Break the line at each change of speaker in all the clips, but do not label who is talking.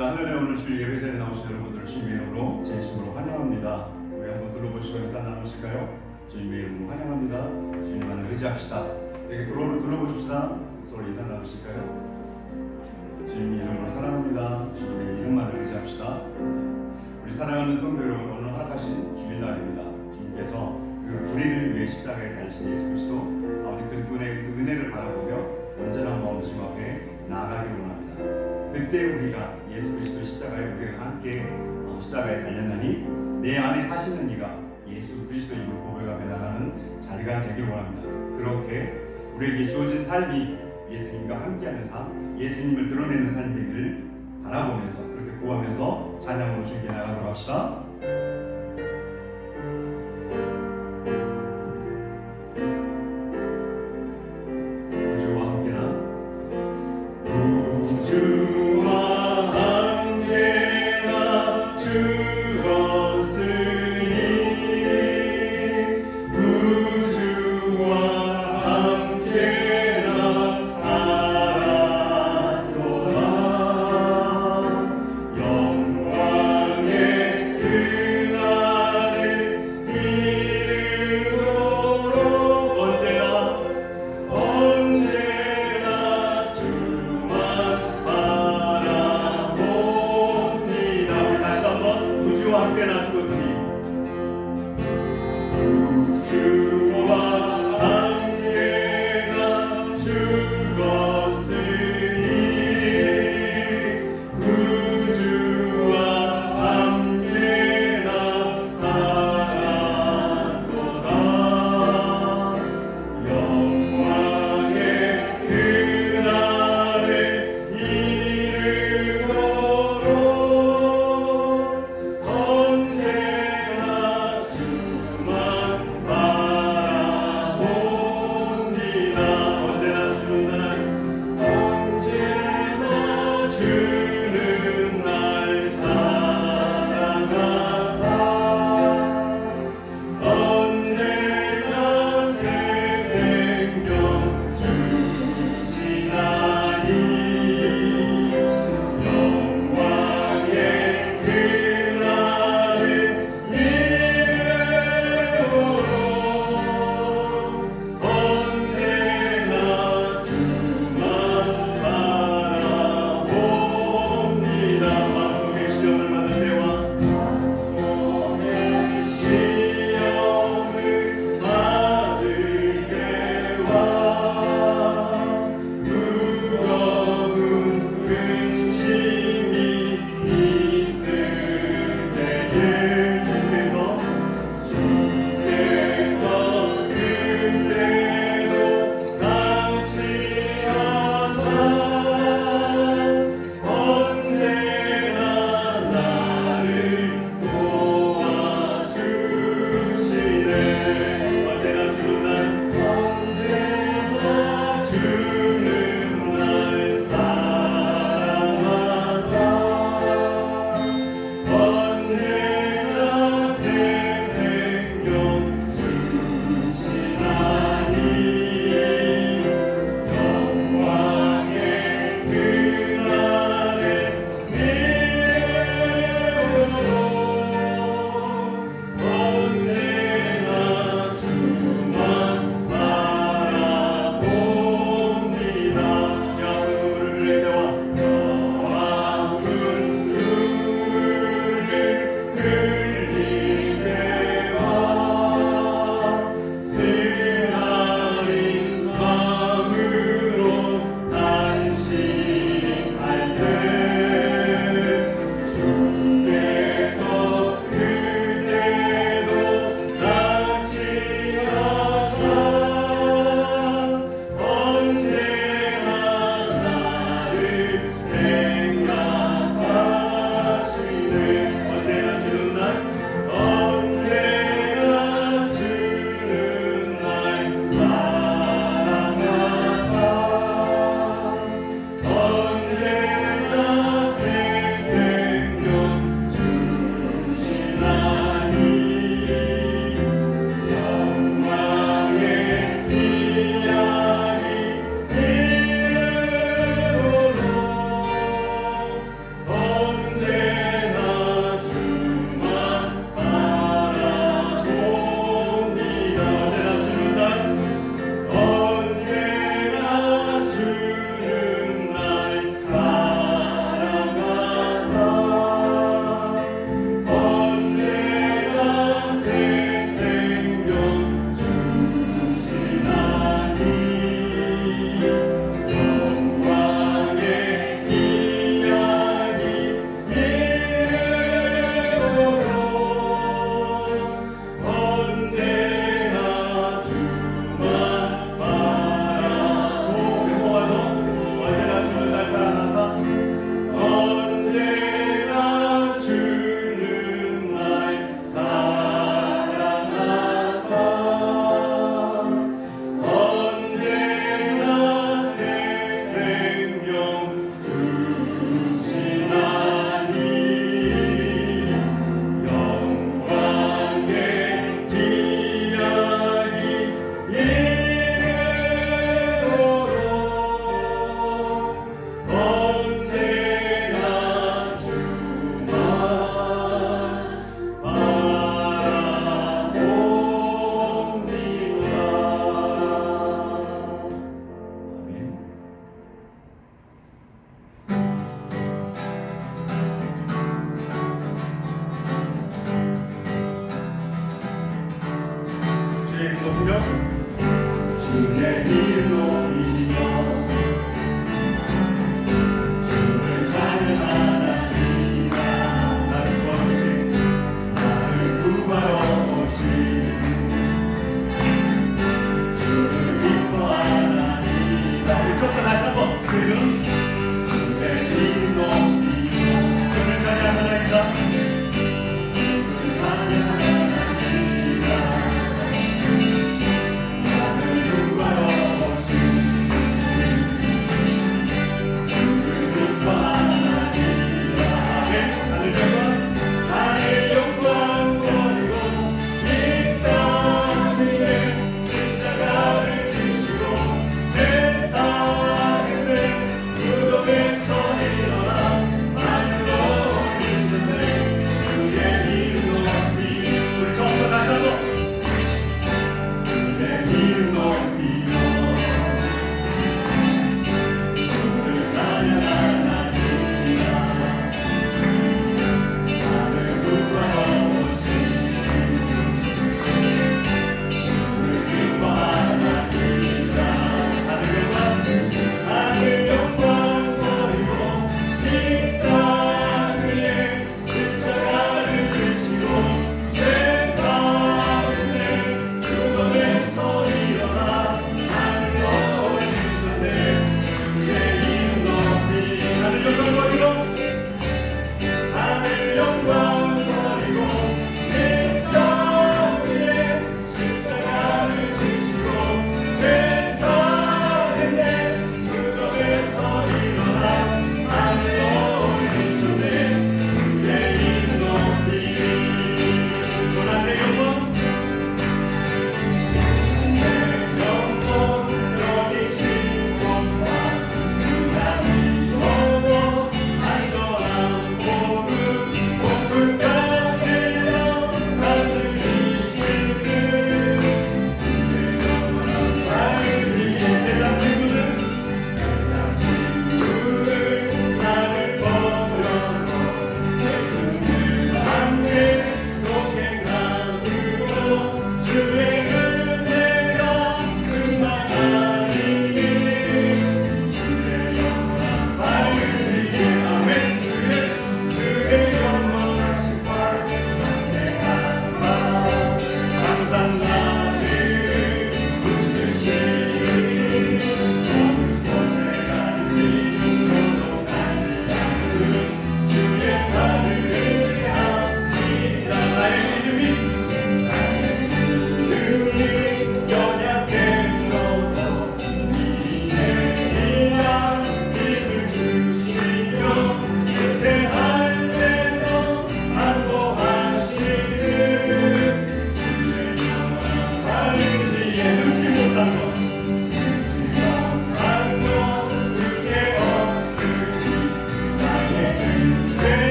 자, 하늘에 오늘 주일 예배자에 나오신 여러분들 주님의 이름으로 진심으로 환영합니다. 우리 한번 둘러보시고 인사 나누실까요? 주님의 이름으로 환영합니다. 주님 안에 의지합시다. 이렇게 둘러보십시다. 서로 인사 나누실까요? 주님의 이름으로 사랑합니다. 주님의 이름만 의지합시다. 우리 사랑하는 성도 여러분, 오늘 허락하신 주일날입니다. 주님께서 우리를 위해 십자가에 달리신 예수 그리스도 아버지 그분의 그 은혜를 바라보며 온전한 마음으로 주님 앞에 나아가기를 원합니다. 그때 우리가 예수 그리스도 십자가에 우리가 함께 십자가에 달렸나니 내 안에 사시는 이가 예수 그리스도임을 고백하며 나가는 자리가 되길 원합니다. 그렇게 우리에게 주어진 삶이 예수님과 함께하는 삶, 예수님을 드러내는 삶이 되기를 바라보면서 그렇게 구하면서 찬양으로 주께 나가도록 합시다.
영광의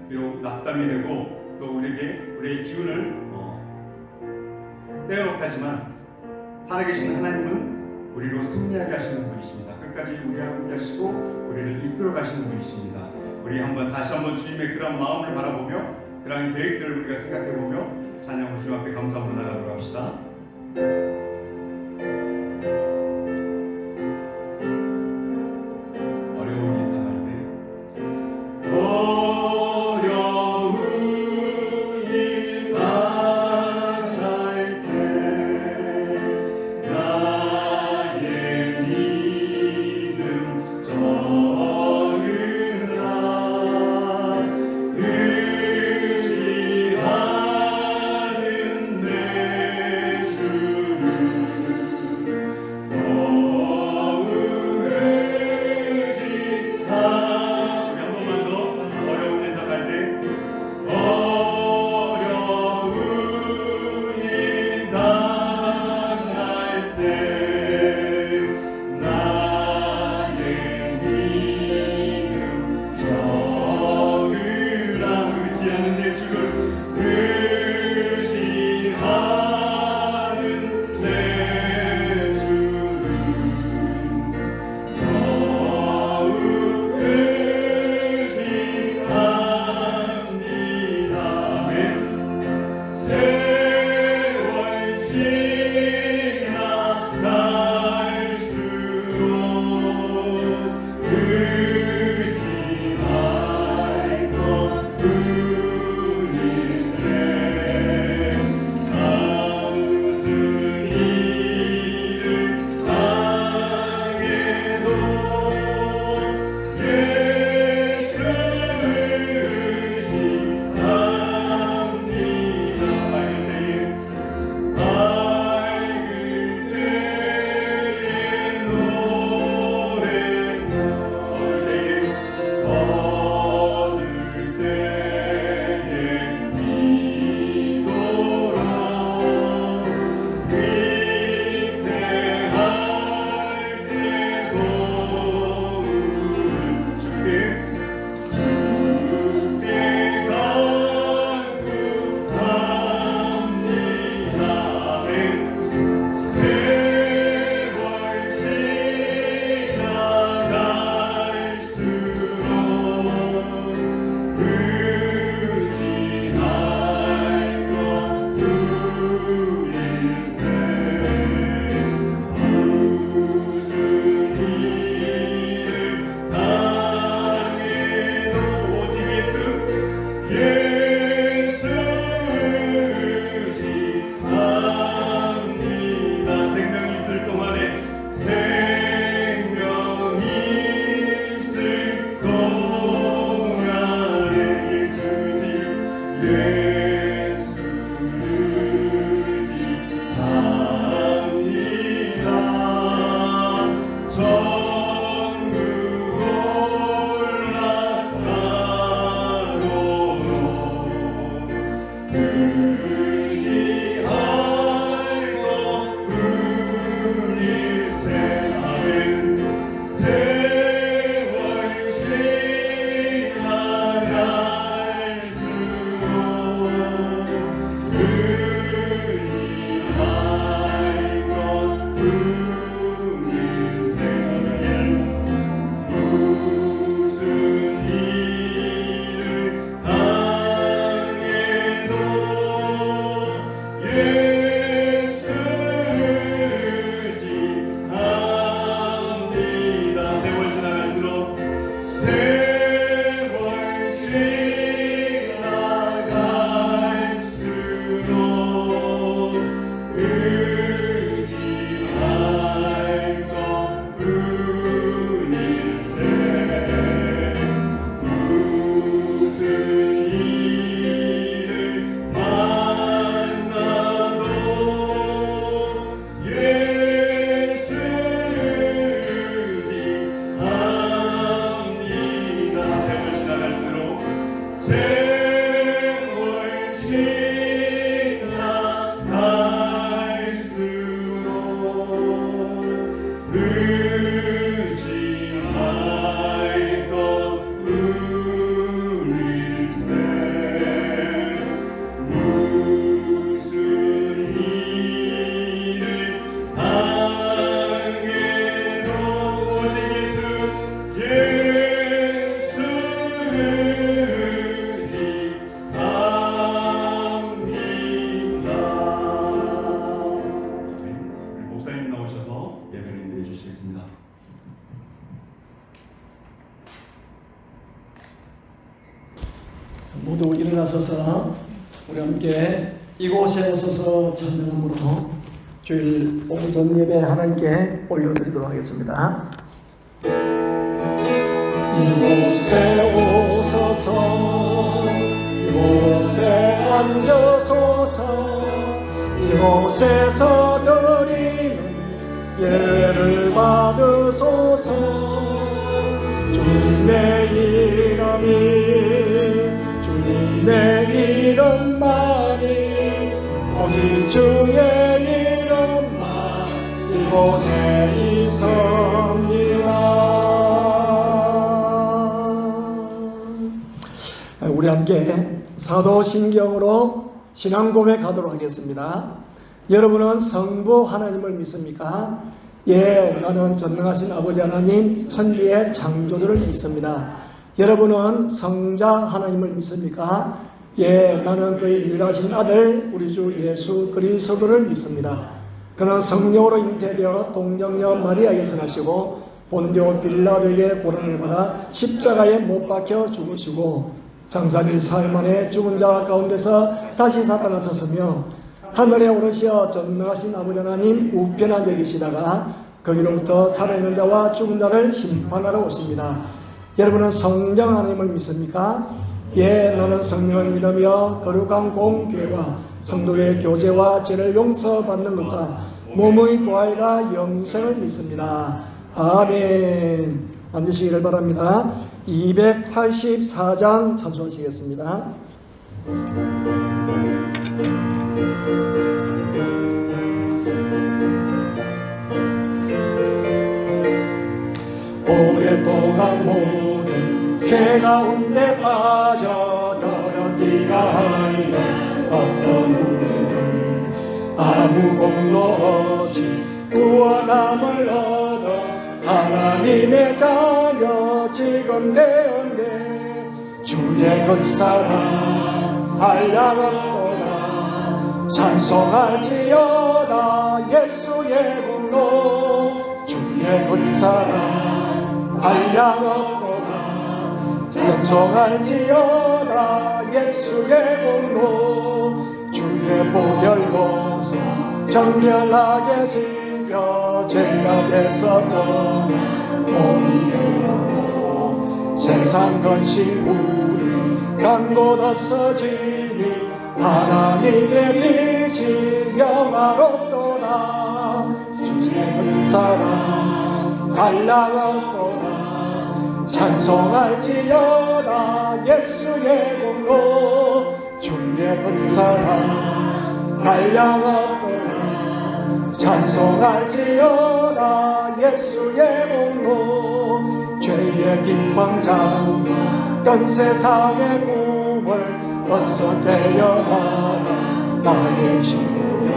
비록 낙담이 되고 또 우리의 기운을 떼어놓게 하지만 살아계신 하나님은 우리로 승리하게 하시는 분이십니다. 끝까지 우리와 함께 하시고 우리를 이끌어 가시는 분이십니다. 우리 다시 한번 주님의 그런 마음을 바라보며 그러한 계획들을 우리가 생각해보며 찬양을 주님 앞에 감사함으로 나가도록 합시다.
의지할 것 우리세
예배해 주시겠습니다.
모두 일어나서서 우리 함께 이곳에 오셔서 찬양함으로 주일 오전 예배 하나님께 올려드리도록 하겠습니다. 이곳에 오소서, 이곳에 앉으소서, 이곳에서 드리는 예배를 받으소서. 주님의 이름이, 주님의 이름만이, 오직 주의 이름만 이곳에 있습니다. 우리 함께 사도신경으로 신앙 고백하도록 하겠습니다. 여러분은 성부 하나님을 믿습니까? 예, 나는 전능하신 아버지 하나님, 천지의 창조주를 믿습니다. 여러분은 성자 하나님을 믿습니까? 예, 나는 그의 유일하신 아들 우리 주 예수 그리스도를 믿습니다. 그는 성령으로 잉태되어 동정녀 마리아에서 나시고 본디오 빌라도에게 고난을 받아 십자가에 못 박혀 죽으시고 장사일 사흘 만에 죽은 자 가운데서 다시 살아나셨으며 하늘에 오르시어 전능하신 아버지 하나님 우편에 앉아 계시다가 거기로부터 살아있는 자와 죽은 자를 심판하러 오십니다. 여러분은 성령 하나님을 믿습니까? 예, 나는 성령을 믿으며 거룩한 공교회와 성도의 교제와 죄를 용서받는 것과 몸의 부활과 영생을 믿습니다. 아멘. 앉으시기를 바랍니다. 284장 찬송하시겠습니다. 오랫동안 모든 죄 가운데 빠져들었기가 하여 어떤 우리들 아무 공로 없이 구원함을 얻어 하나님의 자녀 지금 되었네. 주의 그 사랑 한량없도다. 찬송할지어다 예수의 공로. 주의 그 사랑 한량없도다. 찬송할지어다 예수의 공로. 주의 보혈로서 정결하게 지켜 죄악에서 떠나 몸이 되었고 세상 근심 우리 간 곳 없어지니 하나님의 빛이 영화롭도다. 주의 그 사랑 한량없도다. 찬송할지어다 예수의 공로. 주의 그 사랑 한량없도다. 찬송할지어다 예수의 공로. 죄의 긴방장 떤 세상의 꿈을 어서 깨어나라 나의 친구야.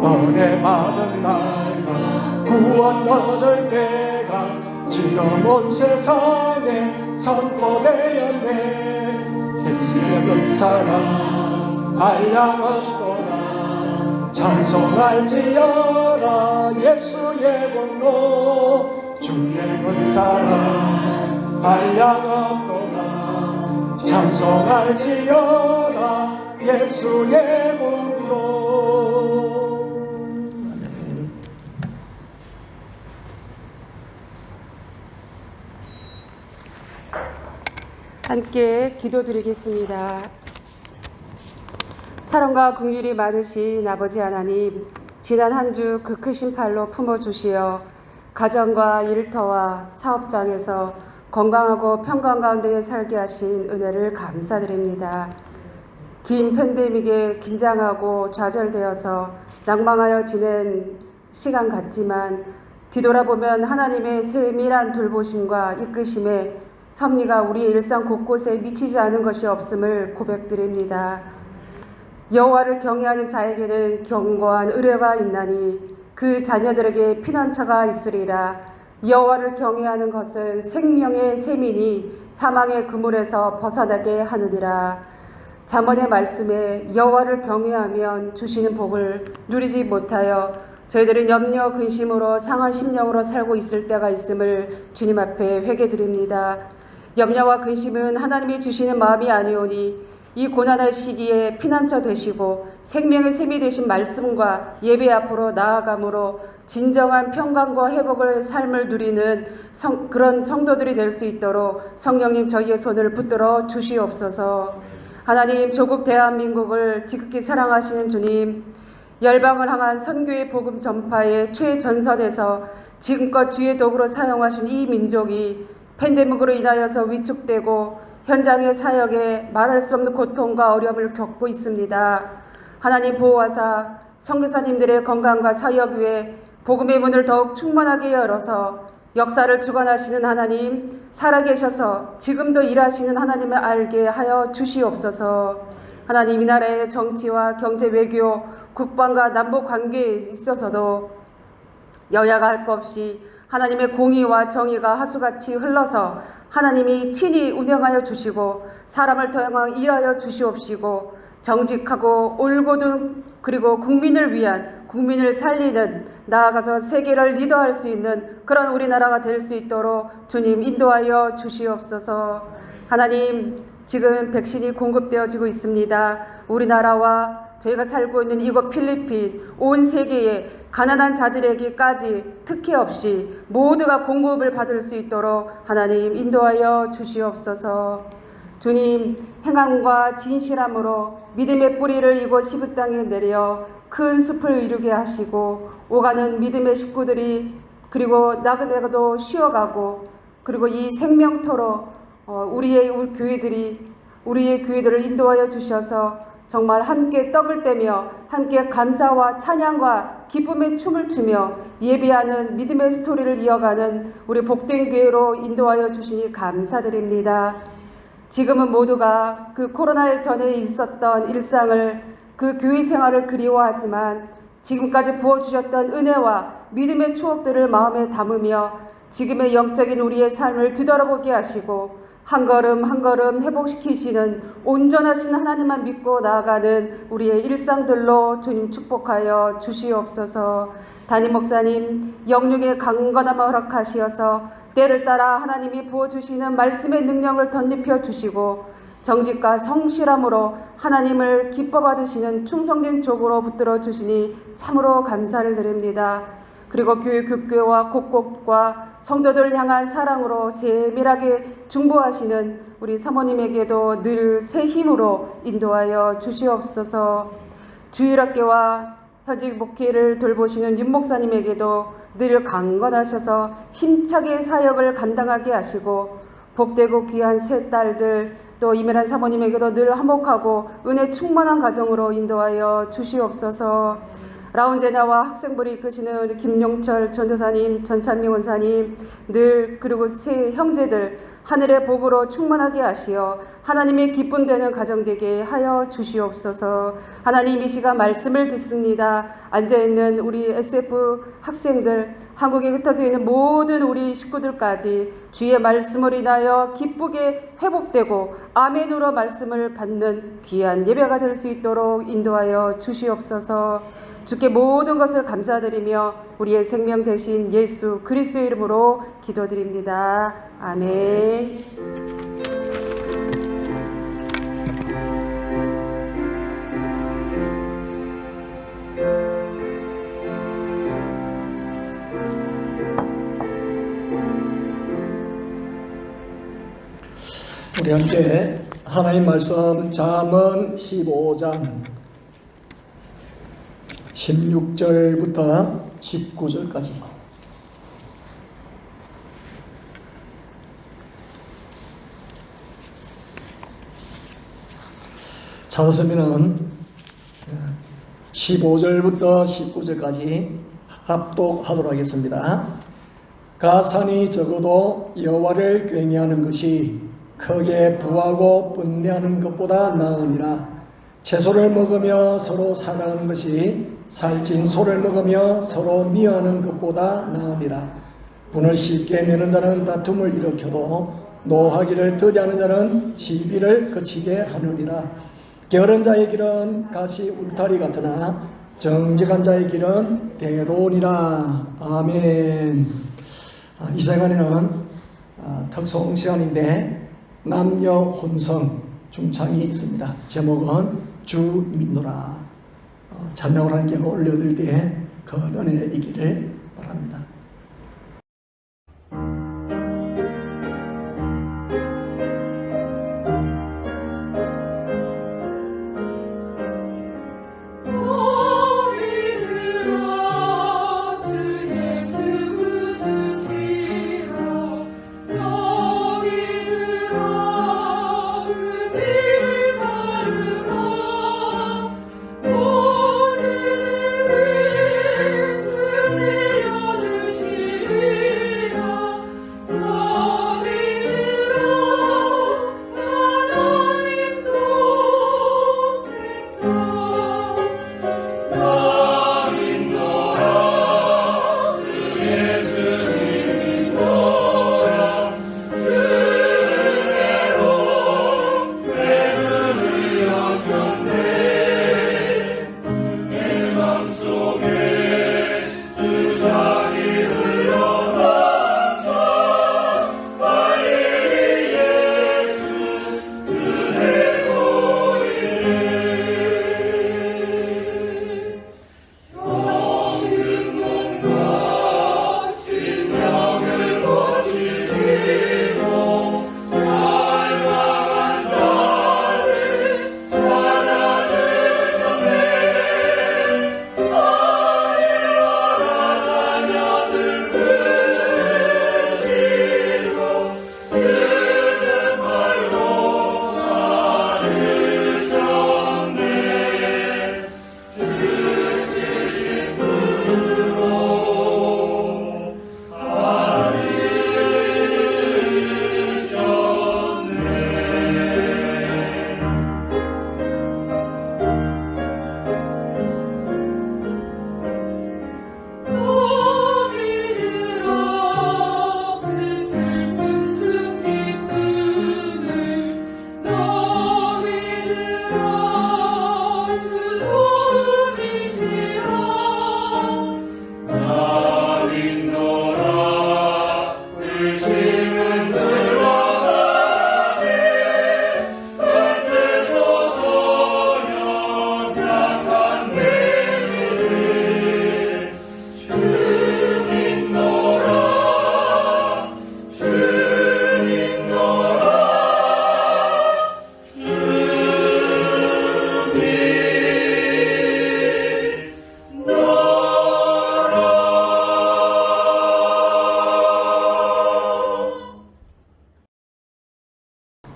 은혜 받은 날과 구원 얻을 때가 지금 온 세상에 선포되었네. 예수의 그 사랑 한량없도다. 찬송할지어다 예수의 공로. 주의 그 사랑 한량없도다. 찬송할지어다 예수의 공로.
함께 기도드리겠습니다. 사랑과 긍휼이 많으신 아버지 하나님, 지난 한 주 그 크신 팔로 품어주시어 가정과 일터와 사업장에서 건강하고 평강 가운데 살게 하신 은혜를 감사드립니다. 긴 팬데믹에 긴장하고 좌절되어서 낭망하여 지낸 시간 같지만 뒤돌아보면 하나님의 세밀한 돌보심과 이끄심에 섭리가 우리 일상 곳곳에 미치지 않은 것이 없음을 고백드립니다. 여호와를 경외하는 자에게는 견고한 의뢰가 있나니 그 자녀들에게 피난처가 있으리라. 여호와를 경외하는 것은 생명의 셈이니 사망의 그물에서 벗어나게 하느니라. 잠언의 말씀에 여호와를 경외하면 주시는 복을 누리지 못하여 저희들은 염려 근심으로 상한 심령으로 살고 있을 때가 있음을 주님 앞에 회개드립니다. 염려와 근심은 하나님이 주시는 마음이 아니오니 이 고난의 시기에 피난처 되시고 생명의 샘이 되신 말씀과 예배 앞으로 나아감으로 진정한 평강과 회복의 삶을 누리는 그런 성도들이 될 수 있도록 성령님 저희의 손을 붙들어 주시옵소서. 하나님, 조국 대한민국을 지극히 사랑하시는 주님, 열방을 향한 선교의 복음 전파의 최전선에서 지금껏 주의 도구로 사용하신 이 민족이 팬데믹으로 인하여서 위축되고 현장의 사역에 말할 수 없는 고통과 어려움을 겪고 있습니다. 하나님 보호하사 선교사님들의 건강과 사역 위에 복음의 문을 더욱 충만하게 열어서 역사를 주관하시는 하나님, 살아계셔서 지금도 일하시는 하나님을 알게 하여 주시옵소서. 하나님, 이 나라의 정치와 경제, 외교, 국방과 남북 관계에 있어서도 여야가 할 것 없이 하나님의 공의와 정의가 하수같이 흘러서 하나님이 친히 운영하여 주시고 사람을 통해 일하여 주시옵시고 정직하고 올곧은 그리고 국민을 위한, 국민을 살리는, 나아가서 세계를 리더할 수 있는 그런 우리나라가 될 수 있도록 주님 인도하여 주시옵소서. 하나님, 지금 백신이 공급되어지고 있습니다. 우리나라와 저희가 살고 있는 이곳 필리핀, 온 세계의 가난한 자들에게까지 특혜 없이 모두가 공급을 받을 수 있도록 하나님 인도하여 주시옵소서. 주님, 행함과 진실함으로 믿음의 뿌리를 이곳 시부 땅에 내려 큰 숲을 이루게 하시고 오가는 믿음의 식구들이 그리고 나그네도 쉬어가고 그리고 이 생명토로 우리의 교회들을 인도하여 주셔서 정말 함께 떡을 떼며 함께 감사와 찬양과 기쁨의 춤을 추며 예배하는 믿음의 스토리를 이어가는 우리 복된 교회로 인도하여 주시니 감사드립니다. 지금은 모두가 그 코로나 전에 있었던 일상을, 그 교회 생활을 그리워하지만 지금까지 부어주셨던 은혜와 믿음의 추억들을 마음에 담으며 지금의 영적인 우리의 삶을 뒤돌아보게 하시고 한 걸음 한 걸음 회복시키시는 온전하신 하나님만 믿고 나아가는 우리의 일상들로 주님 축복하여 주시옵소서. 담임 목사님 영육의 강건함을 허락하시어서 때를 따라 하나님이 부어주시는 말씀의 능력을 덧입혀 주시고 정직과 성실함으로 하나님을 기뻐 받으시는 충성된 족으로 붙들어 주시니 참으로 감사를 드립니다. 그리고 교회 교회와 곳곳과 성도들 향한 사랑으로 세밀하게 중보하시는 우리 사모님에게도 늘 새 힘으로 인도하여 주시옵소서. 주일학교와 현직 목회를 돌보시는 윤 목사님에게도 늘 강건하셔서 힘차게 사역을 감당하게 하시고 복되고 귀한 새 딸들 또 이메란 사모님에게도 늘 화목하고 은혜 충만한 가정으로 인도하여 주시옵소서. 라운제나와 학생부를 이끄시는 우리 김용철 전도사님, 전찬미 원사님 늘 그리고 세 형제들 하늘의 복으로 충만하게 하시어 하나님의 기쁨 되는 가정 되게 하여 주시옵소서. 하나님, 이 시간 말씀을 듣습니다. 앉아있는 우리 SF 학생들, 한국에 흩어져 있는 모든 우리 식구들까지 주의 말씀을 인하여 기쁘게 회복되고 아멘으로 말씀을 받는 귀한 예배가 될 수 있도록 인도하여 주시옵소서. 주께 모든 것을 감사드리며 우리의 생명 되신 예수 그리스도의 이름으로 기도드립니다. 아멘.
우리 함께 하나님 말씀 잠언 15장 16절부터 19절까지 찾았으면 15절부터 19절까지 합독하도록 하겠습니다. 가산이 적어도 여호와를 경외하는 것이 크게 부하고 분내하는 것보다 나으니라. 채소를 먹으며 서로 사랑하는 것이 살찐 소를 먹으며 서로 미워하는 것보다 나으니라. 분을 쉽게 내는 자는 다툼을 일으켜도 노하기를 더디하는 자는 시비를 그치게 하느니라. 게으른 자의 길은 가시 울타리 같으나 정직한 자의 길은 대로니라. 아멘. 이 시간에는 특송 시간인데 남녀 혼성 중창이 있습니다. 제목은 주 믿노라. 찬양을 함께 올려드릴 때에 그 은혜 있기를 바랍니다.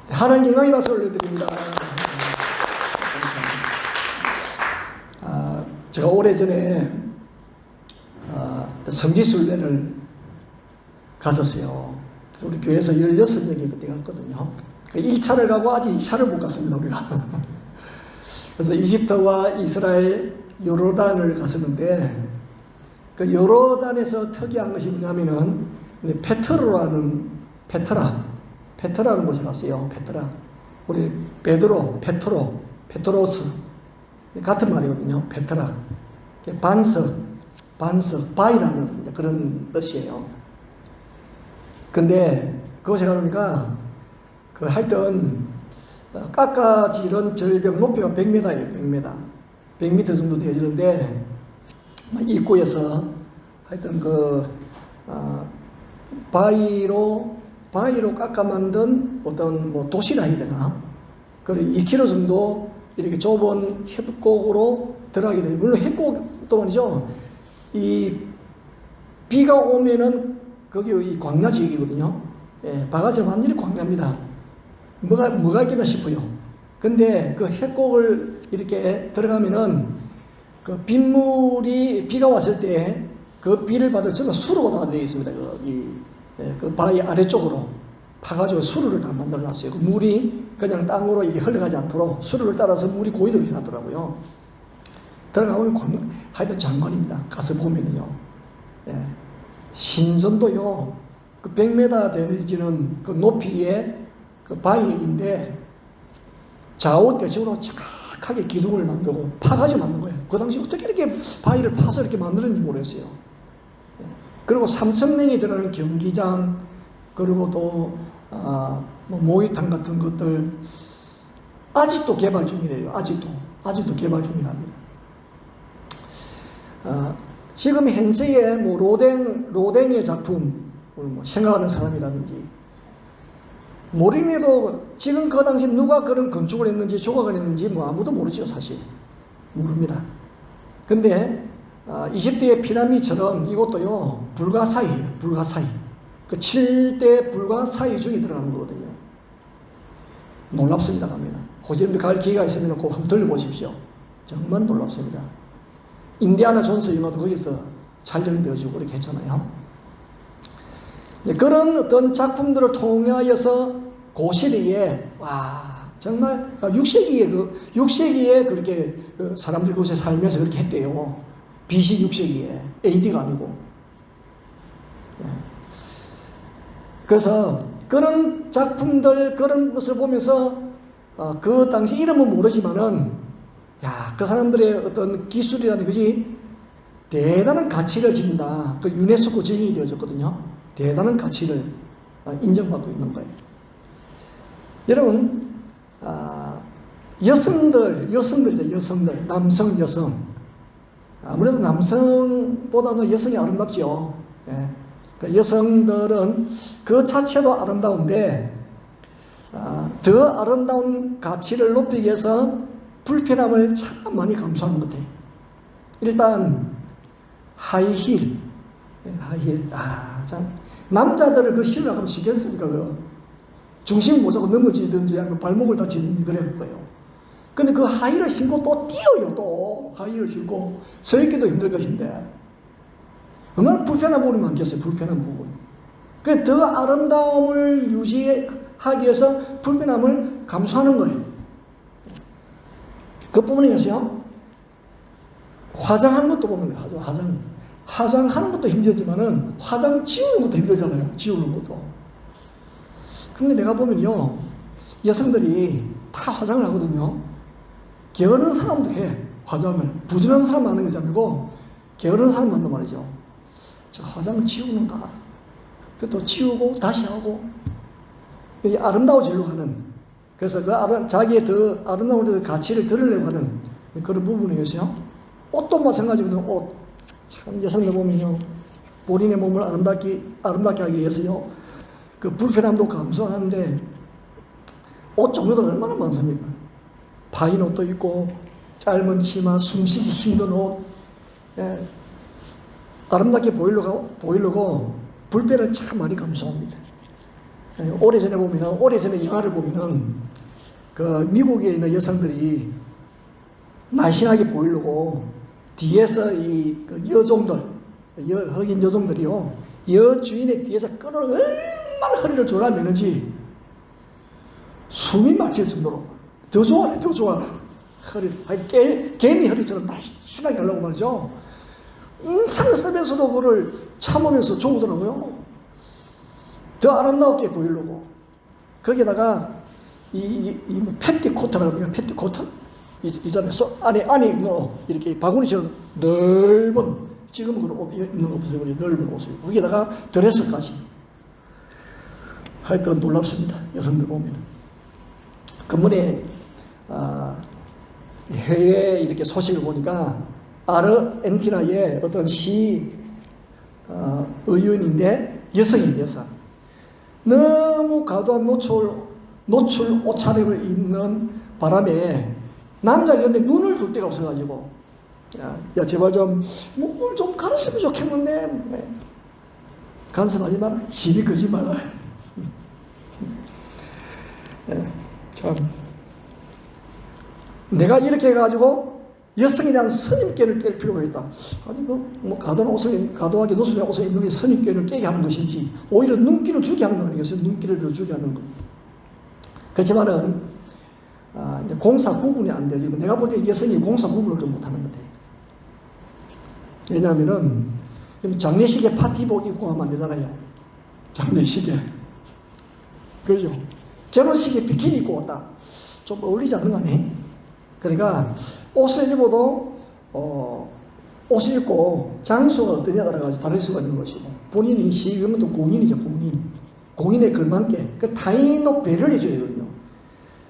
하나님 영광의 박수 올려드립니다. 제가 오래전에 성지순례를 갔었어요. 그래서 우리 교회에서 16명이 그때 갔거든요. 1차를 가고 아직 2차를 못 갔습니다, 우리가. 그래서 이집트와 이스라엘, 요르단을 갔었는데, 그 요르단에서 특이한 것이 뭐냐면은, 페트라라는 곳에 갔어요. 페트라. 우리 페트로스. 같은 말이거든요. 페트라. 반석, 바위라는 그런 뜻이에요. 근데 그곳에 가보니까 하여튼 깎아지른 절벽 높이가 100m예요. 100m 정도 되어지는데 입구에서 하여튼 바위로 깎아 만든 어떤 도시라 해야 되나? 그리고 2km 정도 이렇게 좁은 협곡으로 들어가게 돼요. 물론 협곡도 말이죠. 이 비가 오면은 거기 이 광야 지역이거든요. 예, 바가지는 완전히 광야입니다. 뭐가 있겠나 싶어요. 근데 그 협곡을 이렇게 들어가면은 그 빗물이 비가 왔을 때 그 비를 받을 전부 수로가 다 되어 있습니다. 그 바위 아래쪽으로 파가지고 수로를 다 만들어 놨어요. 그 물이 그냥 땅으로 이게 흘러가지 않도록 수로를 따라서 물이 고이도록 해놨더라고요. 들어가면 하여튼 장관입니다. 가서 보면요. 예. 신전도요. 그 100m 되어지는 그 높이의 그 바위인데 좌우 대칭으로 뾰족하게 기둥을 만들고 파가지고 만든 거예요. 그 당시 어떻게 이렇게 바위를 파서 이렇게 만드는지 모르겠어요. 그리고 3,000명이 들어가는 경기장, 그리고 또 뭐 모의탕 같은 것들 아직도 개발 중이래요. 아직도 개발 중이랍니다. 지금 현세의 뭐 로댕의 작품 뭐 생각하는 사람이라든지 모르면도 지금 그 당시 누가 그런 건축을 했는지 조각을 했는지 뭐 아무도 모르죠. 사실 모릅니다. 근데 이집트의 피라미드처럼 이것도요 불가사의예요. 불가사의. 그 7대 불가사의 중에 들어가는 거거든요. 놀랍습니다. 갑니다. 혹시 여러분들 갈 기회가 있으면 꼭 한번 들려보십시오. 정말 놀랍습니다. 인디아나 존스 영화도 거기서 촬영되어지고 그렇게 했잖아요. 그런 어떤 작품들을 통하여서 그 시대에 정말 6세기에 그렇게 사람들이 그곳에 살면서 그렇게 했대요. BC 6세기에 AD가 아니고. 그래서 그런 작품들 그런 것을 보면서 그 당시 이름은 모르지만은 그 사람들의 어떤 기술이라는 것이 대단한 가치를 지닌다. 그 유네스코 지정이 되어졌거든요. 대단한 가치를 인정받고 있는 거예요. 여러분, 여성들이죠. 여성들, 남성, 여성. 아무래도 남성보다는 여성이 아름답죠. 예. 그러니까 여성들은 그 자체도 아름다운데 더 아름다운 가치를 높이기 위해서 불편함을 참 많이 감수하는 것 같아요. 일단 하이힐. 참 남자들을 그 신으라고 시켰습니까? 중심 못 잡고 넘어지든지 아니면 발목을 다치든지 그럴 거예요. 근데 그 하이힐을 신고 또 뛰어요. 또 하이힐을 신고 서 있기도 힘들 것인데 얼마나 불편한 부분이 많겠어요. 불편한 부분. 그 더 아름다움을 유지하기 위해서 불편함을 감수하는 거예요. 그뿐이었어요. 화장하는 것도 보면 화장하는 것도 힘들지만은 화장 지우는 것도 힘들잖아요. 지우는 것도. 근데 내가 보면요, 여성들이 다 화장을 하거든요. 게으른 사람도 해. 화장을 부지런한 사람 하는 것이 아니고 게으른 사람 한단 말이죠. 저 화장을 지우는가? 그것도 지우고 다시 하고 아름다워지려고 하는. 그래서 자기의 더 아름다운 가치를 드러내려고 하는 그런 부분이었어요. 옷도 마찬가지거든요. 옷. 참 여성들 보면요, 본인의 몸을 아름답게 하기 위해서요, 그 불편함도 감수하는데 옷 종류도 얼마나 많습니까? 파인 옷도 있고 짧은 치마, 숨쉬기 힘든 옷. 아름답게 보이려고 불편을 참 많이 감수합니다. 오래전에 영화를 보면은 그 미국에 있는 여성들이 날씬하게 보이려고 뒤에서 흑인 여종들이요, 여주인의 뒤에서 끈을 얼마나 허리를 졸라매는지 숨이 막힐 정도로 더 좋아해. 개미 허리처럼 날씬하게 하려고 말이죠. 인상을 쓰면서도 그걸 참으면서 좋으더라고요. 더 아름답게 보이려고. 거기다가 패티코트라고 하면 패티코트? 이전에 안에 뭐 이렇게 바구니처럼 넓은, 지금 그런 옷 입는 옷을 넓은 옷을, 거기다가 드레스까지. 하여튼 놀랍습니다. 여성들 보면. 그번에 해외 이렇게 소식을 보니까 아르헨티나의 어떤 의원인데 여성. 너무 과도한 노출 옷차림을 입는 바람에 남자가 근데 눈을 둘 데가 없어가지고 야 제발 좀 목을 좀 가렸으면 좋겠는데 간섭하지 마라. 시비 끄지 마라. 참 내가 이렇게 해가지고 여성에 대한 선입견을 깰 필요가 있다. 아니 뭐 과도하게 노출된 옷을 입는 게 선입견을 깨게 하는 것인지 오히려 눈길을 주게 하는 거 아니겠어요? 눈길을 더 주게 하는 거. 그렇지만은 이제 공사 구분이 안 되지. 내가 볼 때 여성이 공사 구분을 좀 못하는 것 같아요. 왜냐하면은 장례식에 파티복 입고 하면 안 되잖아요. 장례식에. 그러죠. 결혼식에 비키니 입고 왔다. 좀 어울리지 않는 거 아니에요? 그러니까 옷을 입어도 옷을 입고 장소가 어떠냐에 따라 가지고 다를 수가 있는 것이고, 본인이 시위하면 또 공인이죠. 공인에 걸맞게 그 타인의 배려를 해줘야 되거든요.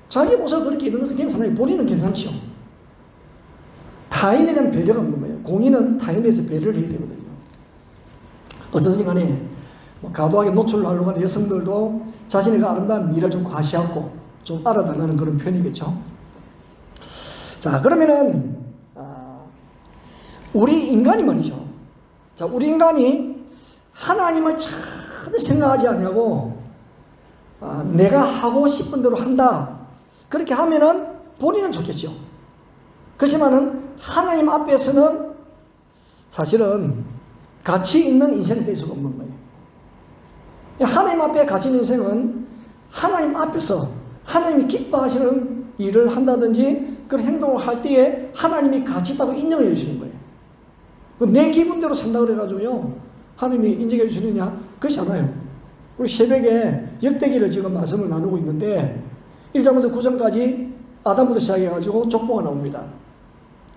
자기 옷을 그렇게 입는 것은 괜찮아요. 본인은 괜찮죠. 타인에 대한 배려가 없는 거예요. 공인은 타인에 대해서 배려를 해야 되거든요. 어쨌든 간에 과도하게 노출하려고 하는 여성들도 자신의 아름다운 미를 좀 과시하고 좀 알아달라는 그런 편이겠죠. 자, 그러면은 우리 인간이 말이죠. 자, 우리 인간이 하나님을 전혀 생각하지 않냐고 내가 하고 싶은 대로 한다. 그렇게 하면은 본인은 좋겠죠. 그렇지만은 하나님 앞에서는 사실은 가치 있는 인생이 될 수가 없는 거예요. 하나님 앞에 가치 있는 인생은 하나님 앞에서 하나님이 기뻐하시는 일을 한다든지 그런 행동을 할 때에 하나님이 가치 있다고 인정해 주시는 거예요. 내 기분대로 산다 그래가지고요 하나님이 인정해 주시느냐? 그렇지 않아요. 우리 새벽에 역대기를 지금 말씀을 나누고 있는데 1장부터 9장까지 아담부터 시작해가지고 족보가 나옵니다.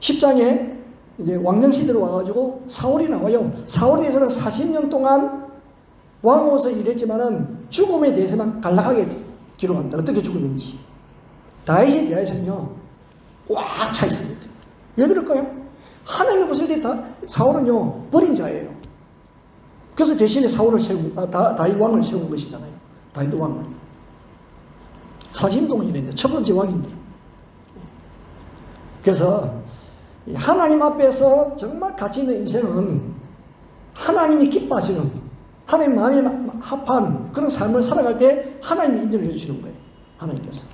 10장에 이제 왕정시대로 와가지고 사울이 나와요. 사울에 대해서는 40년 동안 왕으로서 일했지만은 죽음에 대해서만 간략하게 기록합니다. 어떻게 죽었는지. 다윗에 대해서는요 꽉 차 있습니다. 왜 그럴까요? 하나님이 보실 때 사울은요 버린 자예요. 그래서 대신에 사울을 다윗 왕을 세운 것이잖아요. 다윗 왕을. 40년 동안 일했는데 첫 번째 왕인데. 그래서 하나님 앞에서 정말 가치 있는 인생은 하나님이 기뻐하시는 하나님 마음에 합한 그런 삶을 살아갈 때 하나님이 인정해 주시는 거예요. 하나님께서.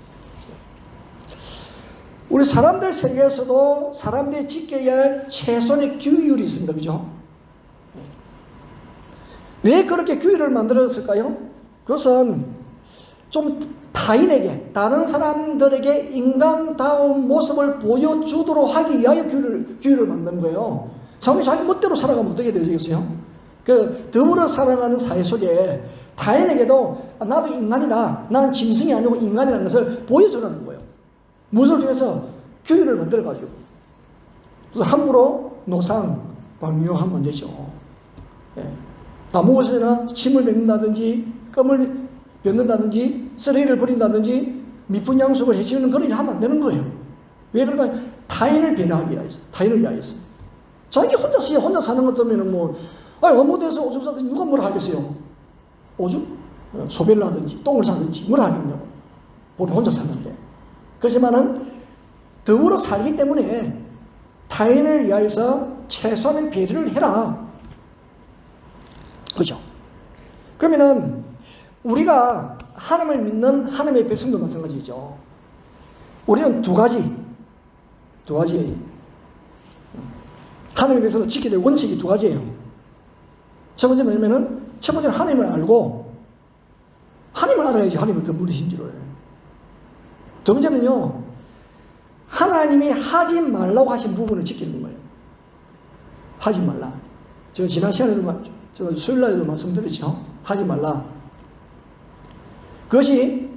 우리 사람들 세계에서도 사람들이 지켜야 할 최소한의 규율이 있습니다. 그죠? 왜 그렇게 규율을 만들었을까요? 그것은 좀 타인에게, 다른 사람들에게 인간다운 모습을 보여주도록 하기 위하여 규율을 만든 거예요. 사람이 자기 멋대로 살아가면 어떻게 되겠어요? 그 더불어 살아가는 사회 속에 타인에게도 나도 인간이다, 나는 짐승이 아니고 인간이라는 것을 보여주라는 거예요. 무엇을 통해서? 규율을 만들어가지고. 그래서 함부로 노상, 방뇨하면 안 되죠. 예. 아무것이나 침을 뱉는다든지, 껌을 뱉는다든지, 쓰레기를 버린다든지, 미풍양속을 해치우는 그런 일을 하면 안 되는 거예요. 왜 그럴까요? 타인을 배려하기 위해서, 타인을 위하여서. 자기 혼자 사는 것 때문에 원모대에서 오줌 싸든지 누가 뭐라 하겠어요? 오줌? 소변을 하든지, 똥을 싸든지, 뭐라 하겠냐고. 우리 혼자 사는데. 그렇지만은, 더불어 살기 때문에 타인을 위하여서 최소한의 배려를 해라. 그죠? 그러면은, 우리가 하나님을 믿는 하나님의 백성도 마찬가지죠. 우리는 두 가지. 하나님의 백성을 지켜야 될 원칙이 두 가지예요. 첫 번째는 뭐냐면은, 첫 번째는 하나님을 알고, 하나님을 알아야지 하나님은 어떤 분이신지를. 두 번째는요, 하나님이 하지 말라고 하신 부분을 지키는 거예요. 하지 말라. 제가 지난 시간에도, 수요일날에도 말씀드렸죠. 하지 말라. 그것이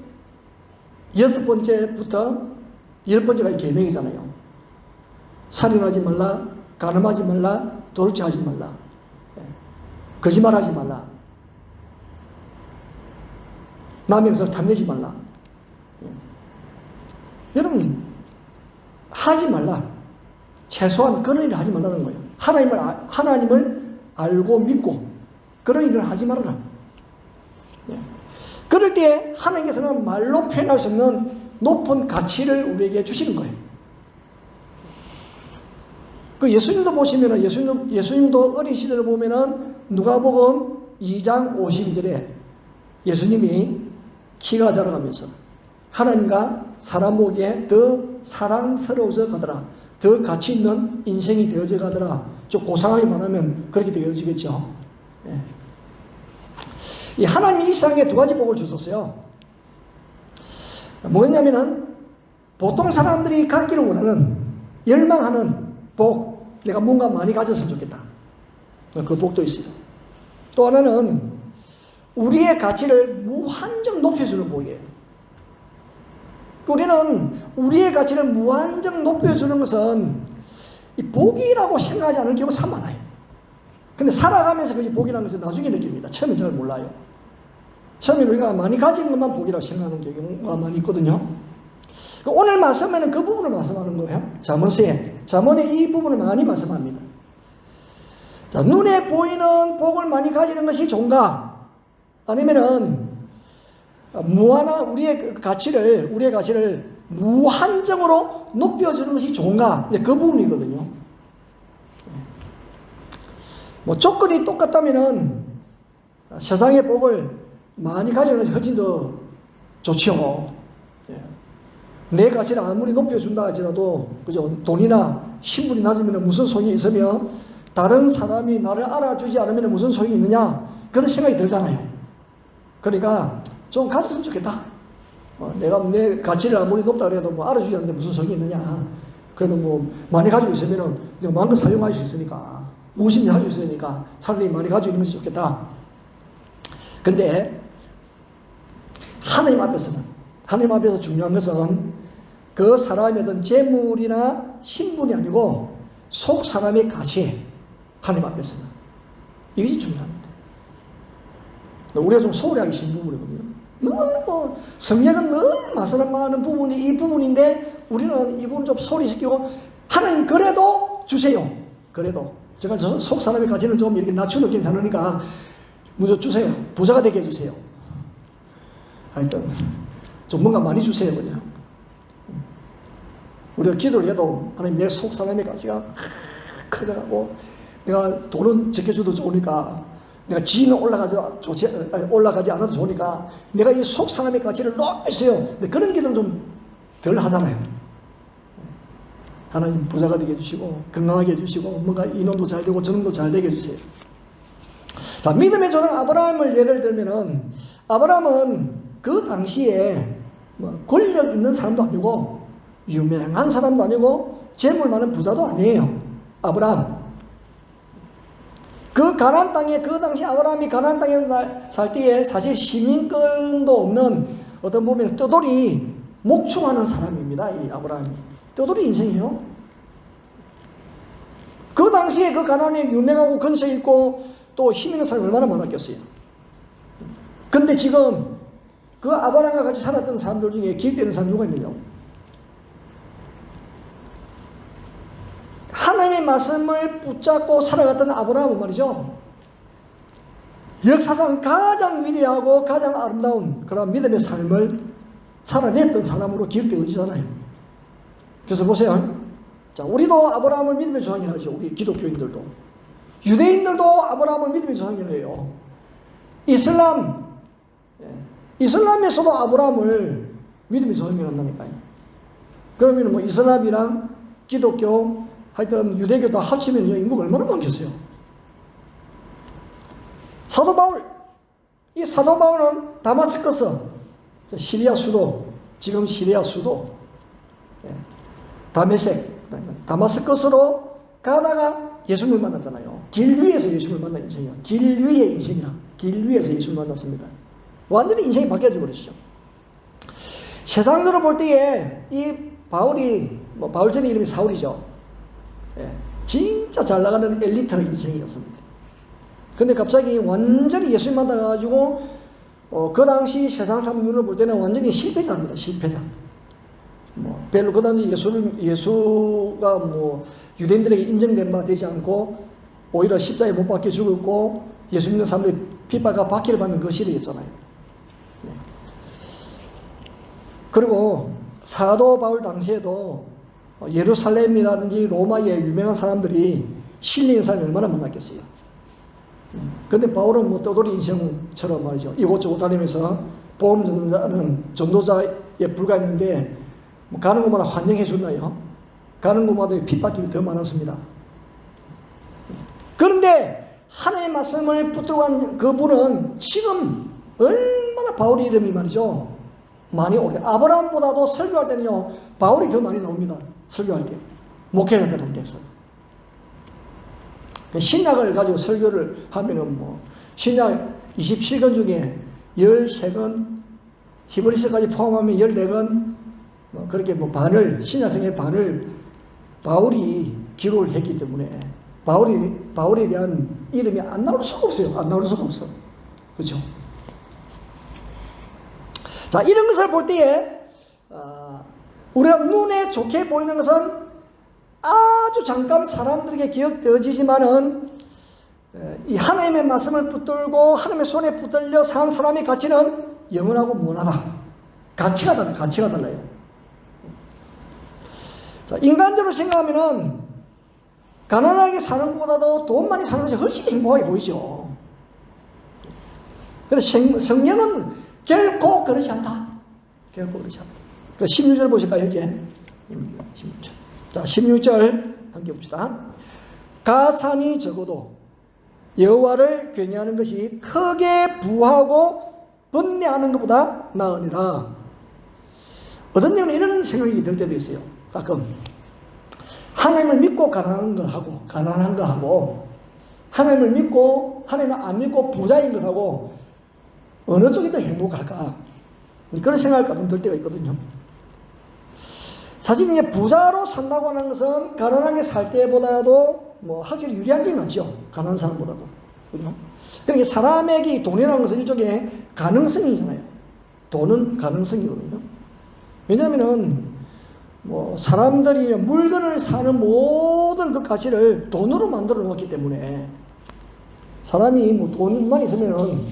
6번째부터 10번째가 계명이잖아요. 살인하지 말라, 간음하지 말라, 도둑질하지 말라, 거짓말하지 말라, 남의 것을 탐내지 말라. 여러분, 하지 말라. 최소한 그런 일을 하지 말라는 거예요. 하나님을 알고 믿고 그런 일을 하지 말아라. 그럴 때 하나님께서는 말로 표현할 수 없는 높은 가치를 우리에게 주시는 거예요. 그 예수님도 보시면은 예수님도 어린 시절을 보면은 누가복음 2장 52절에 예수님이 키가 자라가면서 하나님과 사람 보기에 더 사랑스러워져 가더라. 더 가치 있는 인생이 되어져 가더라. 좀 고상하게 말하면 그렇게 되어지겠죠. 예. 이 하나님이 이 세상에 두 가지 복을 주셨어요. 뭐였냐면은 보통 사람들이 갖기를 원하는 열망하는 복, 내가 뭔가 많이 가졌으면 좋겠다. 그 복도 있어요. 또 하나는 우리의 가치를 무한정 높여주는 복이에요. 우리는 우리의 가치를 무한정 높여주는 것은 이 복이라고 생각하지 않을 경우가 참 많아요. 근데 살아가면서 그것이 복이라는 것을 나중에 느낍니다. 처음에 잘 몰라요. 처음에 우리가 많이 가진 것만 복이라고 생각하는 경우가 많이 있거든요. 오늘 말씀에는 그 부분을 말씀하는 거예요. 잠언의 이 부분을 많이 말씀합니다. 자, 눈에 보이는 복을 많이 가지는 것이 좋은가? 아니면은 무한한 우리의 가치를 무한정으로 높여주는 것이 좋은가? 그 부분이거든요. 뭐 조건이 똑같다면은 세상의 복을 많이 가지는 것이 훨씬 더 좋죠. 내 가치를 아무리 높여준다 할지라도, 그죠? 돈이나 신분이 낮으면 무슨 소용이 있으며, 다른 사람이 나를 알아주지 않으면 무슨 소용이 있느냐? 그런 생각이 들잖아요. 그러니까 좀 가졌으면 좋겠다. 내가 내 가치를 아무리 높다 그래도 뭐 알아주지 않는데 무슨 소용이 있느냐? 그래도 뭐 많이 가지고 있으면 내가 마음껏 사용할 수 있으니까, 무엇이든지 할 수 있으니까 차라리 많이 가지고 있는 것이 좋겠다. 근데 하나님 앞에서 중요한 것은 그 사람의 어떤 재물이나 신분이 아니고 속 사람의 가치, 하나님 앞에서는 이것이 중요합니다. 우리가 좀 소홀히 하기 쉬운 부분이거든요. 늘 성경은 늘 말씀하는 부분이 이 부분인데 우리는 이 부분을 좀 소홀히 시키고, 하나님 그래도 주세요. 그래도 제가 속 사람의 가치는 좀 이렇게 낮추도 괜찮으니까 먼저 주세요. 부자가 되게 해주세요. 하여튼 좀 뭔가 많이 주세요. 그냥 우리가 기도를 해도 하나님 내 속 사람의 가치가 커져가고, 내가 돈은 적게줘도 좋으니까, 내가 지위는 올라가지 않아도 좋으니까 내가 이 속 사람의 가치를 높이세요. 근데 그런 기도는 좀 덜 하잖아요. 하나님 부자가 되게 해주시고 건강하게 해주시고 뭔가 인원도 잘 되고 저놈도 잘 되게 해주세요. 자, 믿음의 조상 아브라함을 예를 들면은, 아브라함은 그 당시에 뭐 권력 있는 사람도 아니고 유명한 사람도 아니고 재물 많은 부자도 아니에요. 아브라함. 그 가나안 땅에, 그 당시 아브라함이 가나안 땅에 살 때에 사실 시민권도 없는, 어떤 보면 떠돌이 목축하는 사람입니다. 이 아브라함이 떠돌이 인생이에요. 그 당시에 그 가나안에 유명하고 근세 있고 또 힘 있는 사람이 얼마나 많았겠어요. 근데 지금 그 아브라함과 같이 살았던 사람들 중에 기억되는 사람 누가 있느냐? 하나님의 말씀을 붙잡고 살아갔던 아브라함은 말이죠, 역사상 가장 위대하고 가장 아름다운 그런 믿음의 삶을 살아냈던 사람으로 기억되어지잖아요. 그래서 보세요. 자, 우리도 아브라함을 믿음의 조상이라 하죠. 우리 기독교인들도. 유대인들도 아브라함을 믿음의 조상이라 해요. 이슬람에서도 아브라함을 믿음의 조상이라 한다니까요. 그러면 뭐 이슬람이랑 기독교, 하여튼 유대교 다 합치면 인구가 얼마나 많겠어요. 사도 바울, 이 사도 바울은 다마스커스, 시리아 수도, 지금 시리아 수도 다메섹, 다마스커스로 가다가 예수님을 만났잖아요. 길 위에서 예수님을 만난 인생이야. 길 위의 인생이라. 길 위에서 예수님을 만났습니다. 완전히 인생이 바뀌어져 버리시죠. 세상으로 볼 때에 이 바울이, 뭐 바울 전에 이름이 사울이죠. 진짜 잘 나가는 엘리트 인생이었습니다. 근데 갑자기 완전히 예수님 만나가지고 그 당시 세상 사람 눈을 볼 때는 완전히 실패자입니다. 실패자. 뭐 별로 그 당시 예수가 뭐 유대인들에게 인정된 바 되지 않고 오히려 십자가에 못 박혀 죽었고 예수 믿는 사람들이 핍박과 박해를 받는 그 시대였잖아요. 그리고 사도 바울 당시에도 예루살렘이라든지 로마의 유명한 사람들이 실리는 사람이 얼마나 많았겠어요. 근데 바울은 뭐 떠돌이 인생처럼 말이죠. 이곳저곳 다니면서 보험 전도자에 불과했는데 뭐 가는 곳마다 환영해 줬나요? 가는 곳마다 핍박이 더 많았습니다. 그런데 하나님의 말씀을 붙들어간 그분은 지금 얼마나 바울의 이름이 말이죠, 많이 오래. 아브라함보다도 설교할 때는요 바울이 더 많이 나옵니다. 설교할 때 목회자들은 데서 신약을 가지고 설교를 하면은 뭐 신약 27권 중에 13권, 히브리서까지 포함하면 14권, 그렇게 뭐 반을 신약성의 반을 바울이 기록을 했기 때문에 바울에 대한 이름이 안 나올 수가 없어요. 안 나올 수가 없어. 그렇죠? 자, 이런 것을 볼 때에 우리가 눈에 좋게 보이는 것은 아주 잠깐 사람들에게 기억되어지지만은 이 하나님의 말씀을 붙들고 하나님의 손에 붙들려 산 사람의 가치는 영원하고 무한하다. 가치가 달라요. 자, 인간적으로 생각하면은 가난하게 사는 것보다도 돈 많이 사는 것이 훨씬 행복하게 보이죠. 그런데 성경은 결코 그렇지 않다. 결코 그렇지 않다. 16절 보실까요, 이제? 16절. 자, 16절 함께 봅시다. 가산이 적어도 여호와를 경외하는 것이 크게 부하고 번뇌하는 것보다 나으니라. 어떤 때는 이런 생각이 들 때도 있어요. 가끔 하나님을 믿고 가난한 것하고 하나님을 믿고 하나님을 안 믿고 부자인 것하고 어느 쪽이 더 행복할까? 그런 생각을 가끔 들 때가 있거든요. 사실 이제 부자로 산다고 하는 것은 가난하게 살 때보다도 뭐 확실히 유리한 점이 많죠. 가난한 사람보다도. 그죠? 그러니까 사람에게 돈이라는 것은 일종의 가능성이잖아요. 돈은 가능성이거든요. 왜냐하면은 뭐 사람들이 물건을 사는 모든 그 가치를 돈으로 만들어 놓았기 때문에 사람이 뭐 돈만 있으면은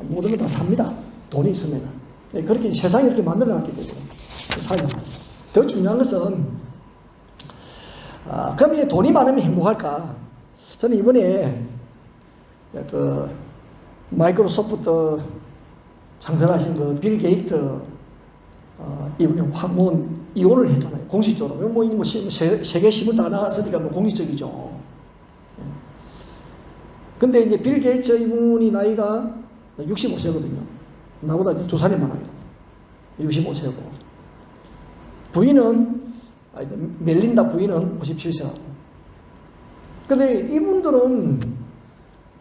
모든 걸 다 삽니다. 돈이 있으면은. 그렇게 세상이 이렇게 만들어 놨기 때문에 사요. 더 중요한 것은 그럼 이제 돈이 많으면 행복할까? 저는 이번에 그 마이크로소프트 창설하신 그 빌 게이트 이분이 황혼 이혼을 했잖아요. 공식적으로. 뭐 세계 신문 다 나왔으니까 뭐 공식적이죠. 근데 이제 빌 게이트 이분이 나이가 65세거든요. 나보다 2살이 많아요. 65세고. 부인은, 멜린다 부인은 57세라고. 근데 이분들은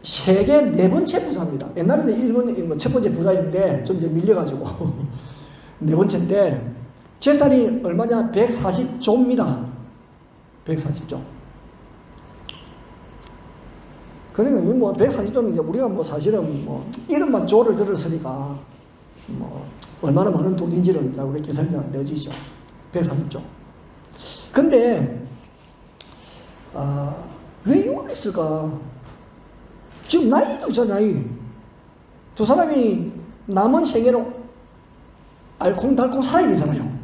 세계 4번째 부자입니다. 옛날에는 일본 첫 번째 부자인데 좀 이제 밀려가지고 4번째인데 재산이 얼마냐? 140조입니다. 140조. 그러니까 뭐 140조는 우리가 뭐 사실은 뭐 이름만 조를 들었으니까 뭐 얼마나 많은 돈인지는 우리 계산이 잘 안 되어지죠. 140조. 근데 왜 이혼을 했을까? 지금 나이도 있잖아, 나이. 두 사람이 남은 생애로 알콩달콩 살아야 되잖아요.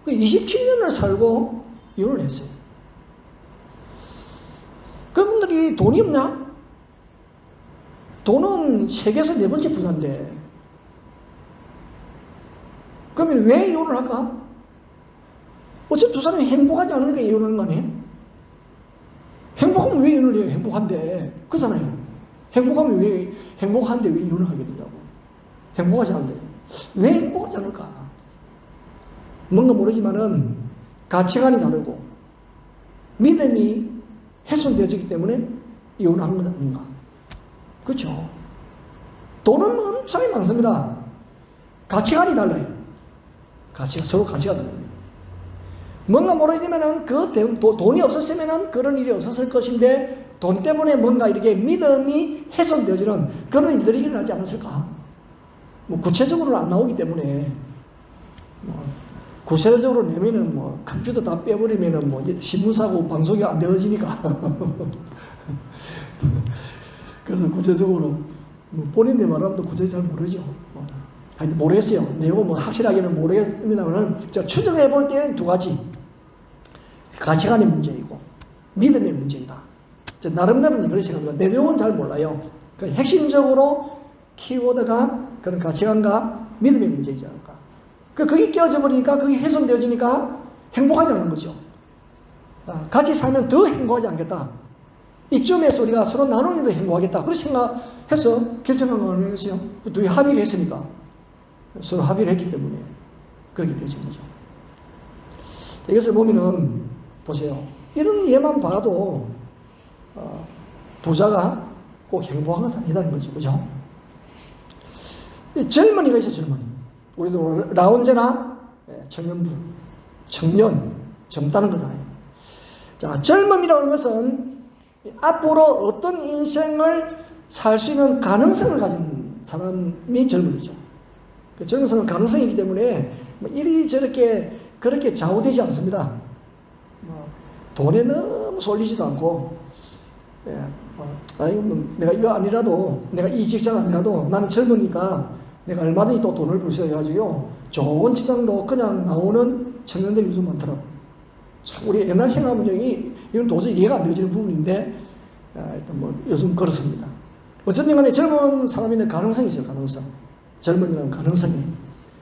27년을 살고 이혼을 했어요. 그분들이 돈이 없냐? 돈은 세계에서 4번째 부자인데 그러면 왜 이혼을 할까? 어차피 두 사람이 행복하지 않으니까 이혼하는 거 아니에요? 행복하면 왜 이혼을 해요? 행복한데. 그렇잖아요. 행복한데 왜 이혼을 하게 되냐고. 행복하지 않은데. 왜 행복하지 않을까? 뭔가 모르지만은 가치관이 다르고 믿음이 훼손되어지기 때문에 이혼한 것 아닌가. 그렇죠? 돈은 엄청 많습니다. 가치관이 달라요. 서로 가치가 달라요. 뭔가 모르지만은 돈이 없었으면은 그런 일이 없었을 것인데 돈 때문에 뭔가 이렇게 믿음이 훼손되어지는 그런 일들이 일어나지 않았을까? 뭐 구체적으로는 안 나오기 때문에 구체적으로 내면은 뭐 컴퓨터 다 빼버리면은 뭐 신문사고 방송이 안 되어지니까 그래서 구체적으로 뭐 본인들 말하면도 구체적으로 잘 모르죠. 모르겠어요. 내용 뭐 확실하게는 모르겠습니다만은 제가 추정해 볼 때는 두 가지. 가치관의 문제이고 믿음의 문제이다. 나름대로는 그렇게 생각합니다. 내용은 잘 몰라요. 핵심적으로 키워드가 그런 가치관과 믿음의 문제이지 않을까. 그게 깨어져 버리니까 그게 훼손되어지니까 행복하지 않은 거죠. 같이 살면 더 행복하지 않겠다. 이쯤에서 우리가 서로 나누는 게 더 행복하겠다. 그렇게 생각해서 결정한 거 아니겠어요? 둘이 합의를 했으니까. 서로 합의를 했기 때문에 그렇게 되어진 거죠. 이것을 보면은 보세요. 이런 예만 봐도 부자가 꼭 행복한 것은 아니다는 거죠. 그죠? 젊은이가 있어요. 젊은이. 우리도 라운제나 청년부, 청년, 젊다는 거잖아요. 자, 젊음이라는 것은 앞으로 어떤 인생을 살 수 있는 가능성을 가진 사람이 젊음이죠. 그 젊음은 가능성이기 때문에 이리저렇게 그렇게 좌우되지 않습니다. 돈에 너무 쏠리지도 않고, 내가 이거 아니라도, 내가 이 직장 아니라도 나는 젊으니까 내가 얼마든지 또 돈을 벌 수 있어가지고 좋은 직장으로 그냥 나오는 청년들이 요즘 많더라고요. 참, 우리 옛날 생각하면 이건 도저히 이해가 안 되지는 부분인데, 일단 뭐 요즘 그렇습니다. 어쨌든 간에 젊은 사람에는 가능성이 있어요, 가능성. 젊은이라는 가능성이.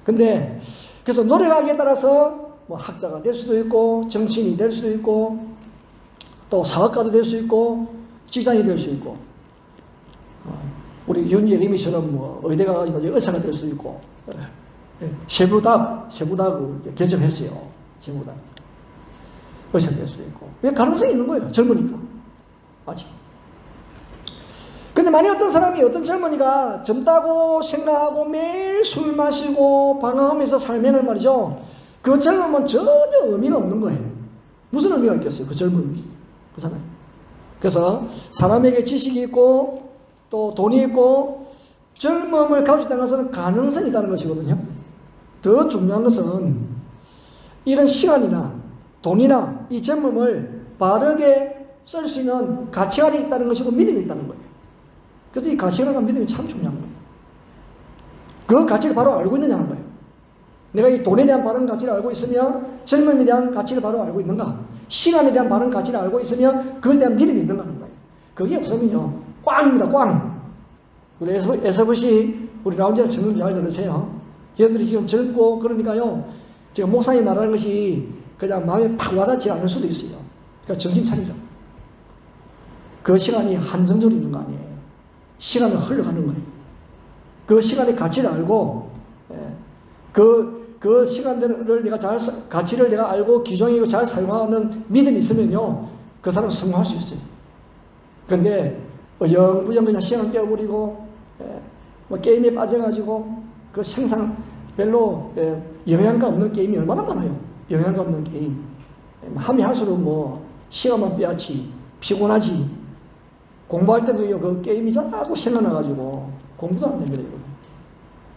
근데, 그래서 노력하기에 따라서 뭐 학자가 될 수도 있고, 정치인이 될 수도 있고, 또 사업가도 될 수 있고, 직장인이 될 수 있고, 우리 윤예림이처럼 뭐 의대 가가지고 의사가 될 수도 있고, 세부다 결정했어요. 세부다. 의사가 될 수도 있고. 왜 가능성이 있는 거예요, 젊으니까. 아직. 근데 만약 어떤 사람이, 어떤 젊은이가 젊다고 생각하고 매일 술 마시고 방황하면서 살면은 말이죠, 그 젊음은 전혀 의미가 없는 거예요. 무슨 의미가 있겠어요, 그 젊음이. 그 사람. 그래서 사람에게 지식이 있고 또 돈이 있고 젊음을 가지고 있다는 것은 가능성이 있다는 것이거든요. 더 중요한 것은 이런 시간이나 돈이나 이 젊음을 바르게 쓸 수 있는 가치관이 있다는 것이고 믿음이 있다는 거예요. 그래서 이 가치관과 믿음이 참 중요한 거예요. 그 가치를 바로 알고 있느냐는 거예요. 내가 이 돈에 대한 바른 가치를 알고 있으면 젊음에 대한 가치를 바로 알고 있는가? 시간에 대한 바른 가치를 알고 있으면 그에 대한 믿음이 있는가 하는 거예요. 그게 없으면요, 꽝입니다, 꽝. 우리 에서브시 우리 라운지나 청년 잘 들으세요. 여러분들이 지금 젊고 그러니까요, 지금 목사님 말하는 것이 그냥 마음에 팍 와닿지 않을 수도 있어요. 그러니까 정신 차리죠. 그 시간이 한정적으로 있는 거 아니에요. 시간은 흘러가는 거예요. 그 시간의 가치를 알고, 그 시간들을 내가 가치를 내가 알고 기종이고 잘 사용하는 믿음이 있으면요, 그 사람은 성공할 수 있어요. 근데 영부영 그냥 시간을 떼어버리고, 뭐 게임에 빠져가지고 그 생산 별로 영향감 없는 게임이 얼마나 많아요. 영향감 없는 게임. 하면 할수록 뭐 시간만 빼앗지, 피곤하지. 공부할 때도 그 게임이 자꾸 생각나가지고 공부도 안 됩니다, 여러분.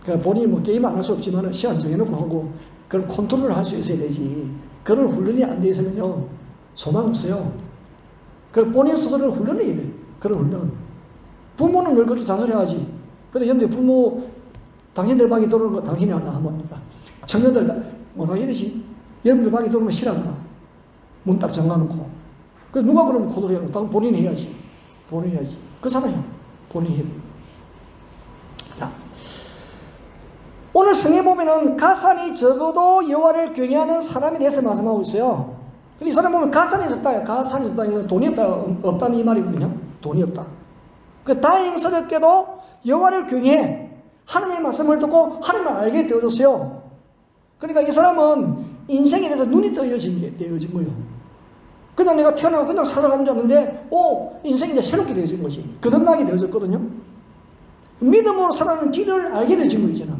그러니까 본인이 뭐 게임 안 할 수 없지만 시간 정해놓고 하고 그런 컨트롤을 할 수 있어야 되지. 그런 훈련이 안 돼 있으면요, 소망 없어요. 그 본인 스스로를 훈련해야 돼. 그런 훈련. 부모는 늘 그렇게 잔소리하지. 근데 여러분들 부모, 당신들 방에 들어오는 거 당신이 하나 하면 됩니다. 청년들 뭐라 해야 되지? 여러분들 방에 들어오는 거 싫어하잖아. 문 딱 잠가놓고. 그 누가 그러면 코드를 해야 돼? 본인이 해야지. 본인이 해야지. 그렇잖아요. 본인이 해야 돼. 자. 오늘 성경에 보면은 가산이 적어도 여호와를 경외하는 사람에 대해서 말씀하고 있어요. 근데 이 사람 보면 가산이 적다. 가산이 적다. 돈이 없다는 이 말이거든요. 돈이 없다. 그 다행스럽게도 여호와를 경외해. 하나님의 말씀을 듣고 하나님을 알게 되어졌어요. 그러니까 이 사람은 인생에 대해서 눈이 뜨여진 거예요. 그냥 내가 태어나고 그냥 살아가는 줄 알았는데, 인생이 이제 새롭게 되어진 것이. 거듭나게 되어졌거든요. 믿음으로 살아가는 길을 알게 되어진 거잖아.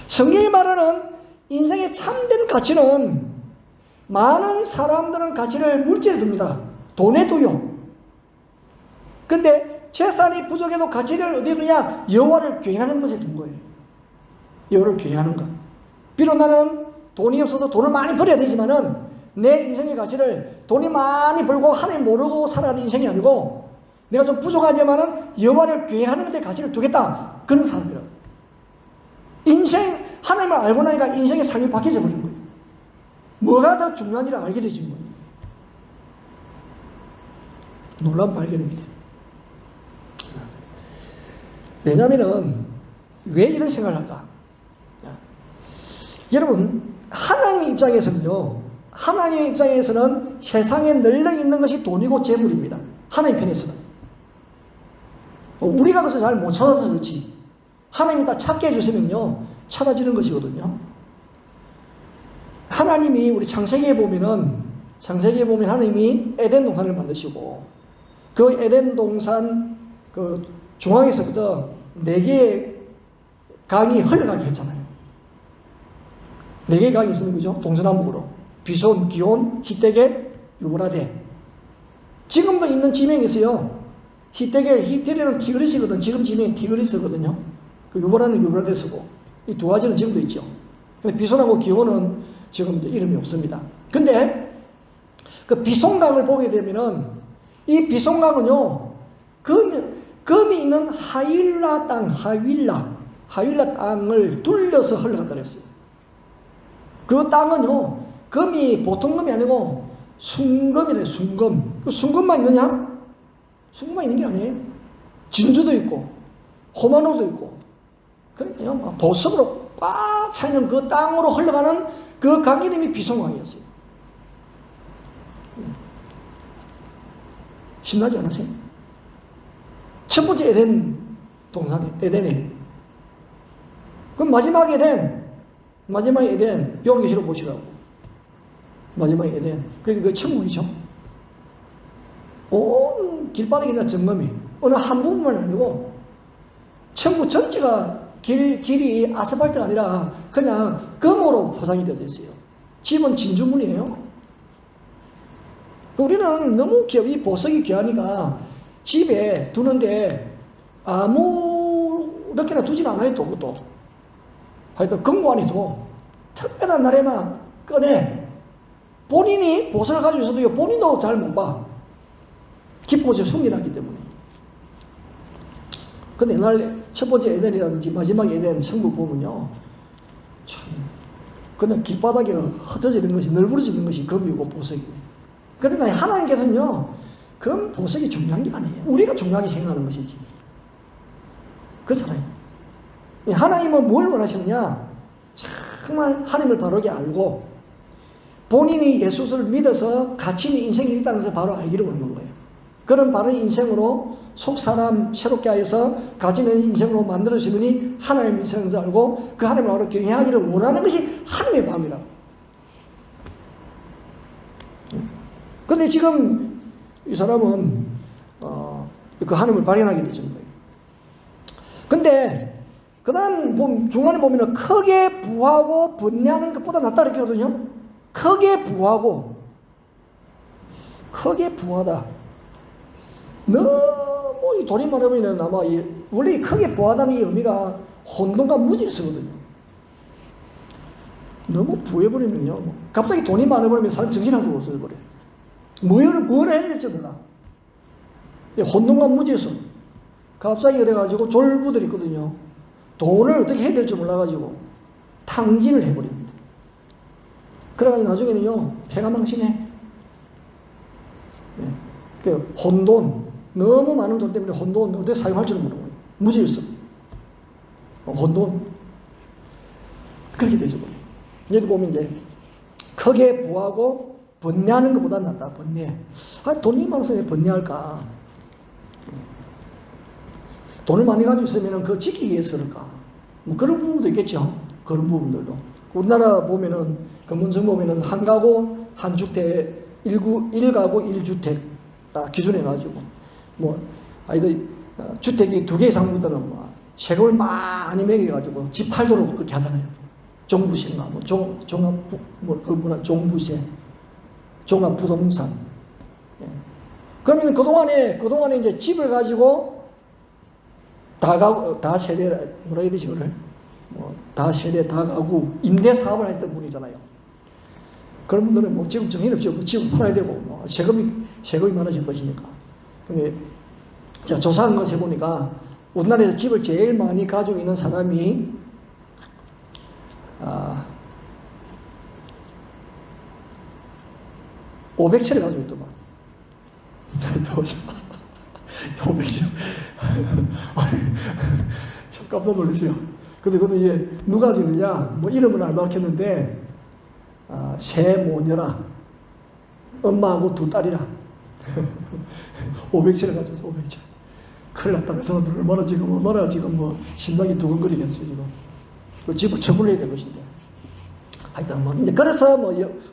성경이 말하는 인생의 참된 가치는, 많은 사람들은 가치를 물질에 둡니다. 돈에 둬요. 근데 재산이 부족해도 가치를 어디에 두냐? 여호와를 경외하는 것에 둔 거예요. 여호와를 경외하는 것. 비록 나는 돈이 없어서 돈을 많이 벌어야 되지만은 내 인생의 가치를 돈이 많이 벌고 하나님 모르고 살아가는 인생이 아니고, 내가 좀 부족하지만은 여호와를 경외하는 데 가치를 두겠다. 그런 사람이라고. 인생, 하나님을 알고 나니까 인생의 삶이 바뀌어져 버린 거예요. 뭐가 더 중요한지를 알게 되진 거예요. 놀라운 발견입니다. 왜냐하면 왜 이런 생각을 할까? 여러분, 하나님의 입장에서는요, 하나님의 입장에서는 세상에 널려 있는 것이 돈이고 재물입니다. 하나님 편에서는. 우리가 그것을 잘 못 찾아서 그렇지, 하나님이 다 찾게 해주시면요, 찾아지는 것이거든요. 하나님이 우리 창세기에 보면 하나님이 에덴 동산을 만드시고, 그 에덴 동산 그 중앙에서부터 4개의 강이 흘러가게 했잖아요. 네 개의 강이 있습니다. 그죠? 동서남북으로. 비손, 기온, 히데겔, 유브라데. 지금도 있는 지명이 있어요. 히데겔은 티그리스거든. 지금 지명이 티그리스거든요. 그 유브라는 유브라데스고. 이 두 가지는 지금도 있죠. 근데 비손하고 기온은 지금 이름이 없습니다. 근데 그 비손강을 보게 되면은 이 비손강은요, 금이 있는 하윌라 땅을 둘러서 흘러간다 그랬어요. 그 땅은요, 금이 보통 금이 아니고 순금이래, 순금. 그 순금만 있느냐? 순금만 있는 게 아니에요. 진주도 있고, 호마노도 있고, 그러니까요, 보석으로 꽉 차있는 그 땅으로 흘러가는 그 강 이름이 비손강이었어요. 신나지 않으세요? 첫 번째 에덴 동산이, 에덴이. 그럼 마지막 에덴, 요한계시록 보시라고. 마지막 에덴. 그 천국이죠. 온 길바닥이나 점검이. 어느 한 부분만 아니고, 천국 전체가 길이 아스팔트가 아니라 그냥 금으로 포장이 되어 있어요. 집은 진주문이에요. 우리는 너무 이 보석이 귀하니까 집에 두는데 아무렇게나 두진 않아요, 또 그것도. 하여튼 금관이도 특별한 날에만 꺼내. 본인이 보석을 가지고 있어도 본인도 잘 못 봐. 기포에 숨겨놨기 때문에. 근데 옛날 첫 번째 에덴이라든지 마지막 에덴 천국 보면요, 참 그냥 길바닥에 흩어지는 것이, 널브러지는 것이 금이고 보석이. 그러나 하나님께서는요, 금, 보석이 중요한 게 아니에요. 우리가 중요하게 생각하는 것이지. 그렇잖아요. 하나님은 뭘 원하시느냐? 정말 하나님을 바르게 알고 본인이 예수를 믿어서 가치 있는 인생이 있다는 것을 바로 알기를 원하는 거예요. 그런 바른 인생으로 속 사람 새롭게 하여서 가지는 인생으로 만들어진 분이 하나님의 인생을 알고 그 하나님을 알고 경외하기를 원하는 것이 하나님의 마음이라고. 근데 지금 이 사람은 그 하나님을 발견하게 되는 거예요. 근데 그 다음 중간에 보면 크게 부하고 번뇌하는 것보다 낫다 이렇게 하거든요. 크게 부하고, 크게 부하다. 너무 이 돈이 많으면 아마 원래 크게 부하다는 이 의미가 혼돈과 무지를 쓰거든요. 너무 부해버리면요, 갑자기 돈이 많아버리면 사람 정신하고 없어져버려요. 뭘 해야 될지 몰라. 혼돈과 무지에서 갑자기 그래가지고 졸부들이 있거든요. 돈을 어떻게 해야 될지 몰라가지고 탕진을 해버립니다. 그래가지고 나중에는요, 폐가 망신해. 그 혼돈, 너무 많은 돈 때문에 혼돈 어떻게 사용할 줄을 모르는 거예요. 무지에서 혼돈 그렇게 되죠. 여기 보면 이제 크게 부하고 번뇌하는 것보다 낫다. 번뇌. 돈이 많아서 왜 번뇌할까? 돈을 많이 가지고 있으면 그거 지키기 위해서 그럴까? 뭐 그런 부분도 있겠죠. 그런 부분들도. 우리나라 보면은, 금문성 보면은 한 가구, 한 주택, 1가구 1주택 딱 기준해가지고, 아이들, 주택이 2개 이상보다는 세금을 많이 매겨가지고 집 팔도록 그렇게 하잖아요. 종부세인가, 종부세, 종합부동산. 예. 그러면 그동안에 이제 집을 가지고 다 세대, 뭐라 해야 되지, 그걸? 다 세대, 다 가구, 임대 사업을 했던 분이잖아요. 그런 분들은 지금 정신없죠. 집을 팔아야 되고, 세금이 많아질 것이니까. 근데, 제가 조사한 것에 보니까, 우리나라에서 집을 제일 많이 가지고 있는 사람이, 500채를 가지고 있더만. 500채. 참 깜짝 놀랐어요. 근데 이게 누가 지느냐? 이름은 안 밝혔는데, 세 모녀라. 엄마하고 2딸이라. 500채를 가지고 있어, 500채. 큰일 났다. 그 사람들 얼마나 지금 심장이 두근거리겠어요, 지금. 그 집을 처분해야 될 것인데. 하여튼 이제 그래서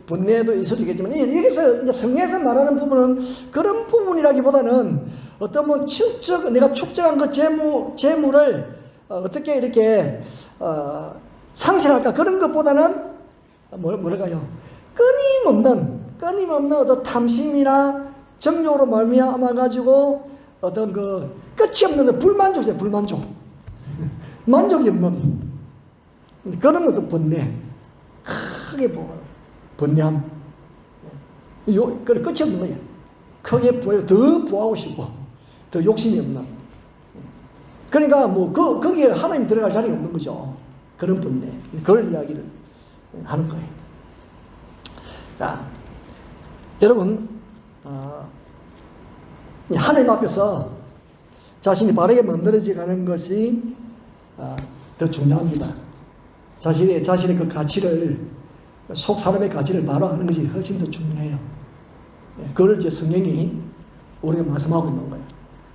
번뇌도 있어지겠지만, 여기서 이제 성경에서 말하는 부분은 그런 부분이라기보다는 어떤 내가 축적한 그 재물을 어떻게 이렇게 상실할까 그런 것보다는 뭐랄까요? 끊임없는 어떤 탐심이나 정욕으로 말미암아 가지고 어떤 그 끝이 없는 불만족이죠. 불만족. 만족이 없는 그런 어떤 번뇌. 크게 번뇌함. 끝이 없는 거예요. 크게 보여 더 보하고 싶고 더 욕심이 없는. 그러니까 뭐 거기에 하나님 들어갈 자리가 없는 거죠. 그런 번뇌. 그걸 이야기를 하는 거예요. 자, 여러분 하나님 앞에서 자신이 바르게 만들어져 가는 것이 더 중요합니다. 자신의 그 가치를 속 사람의 가치를 바로 하는 것이 훨씬 더 중요해요. 그걸 이제 성경이 우리가 말씀하고 있는 거예요.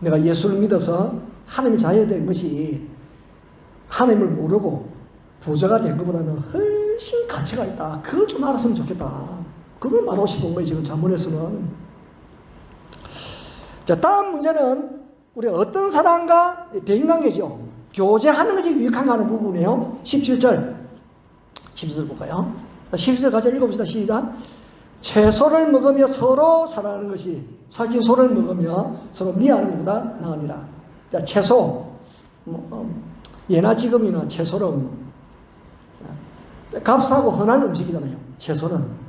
내가 예수를 믿어서 하나님이 자녀된 것이 하나님을 모르고 부자가 된 것보다는 훨씬 가치가 있다. 그걸 좀 알았으면 좋겠다. 그걸 말하고 싶은 거예요. 지금 자문에서는. 자, 다음 문제는 우리가 어떤 사람과 대인관계죠. 교제하는 것이 유익한가 하는 부분이에요. 17절 볼까요? 17절 같이 읽어봅시다. 시작. 채소를 먹으며 서로 사랑하는 것이 살찐 소를 먹으며 서로 미워하는 것보다 나으니라. 자, 채소 예나 지금이나 채소는 값싸고 흔한 음식이잖아요. 채소는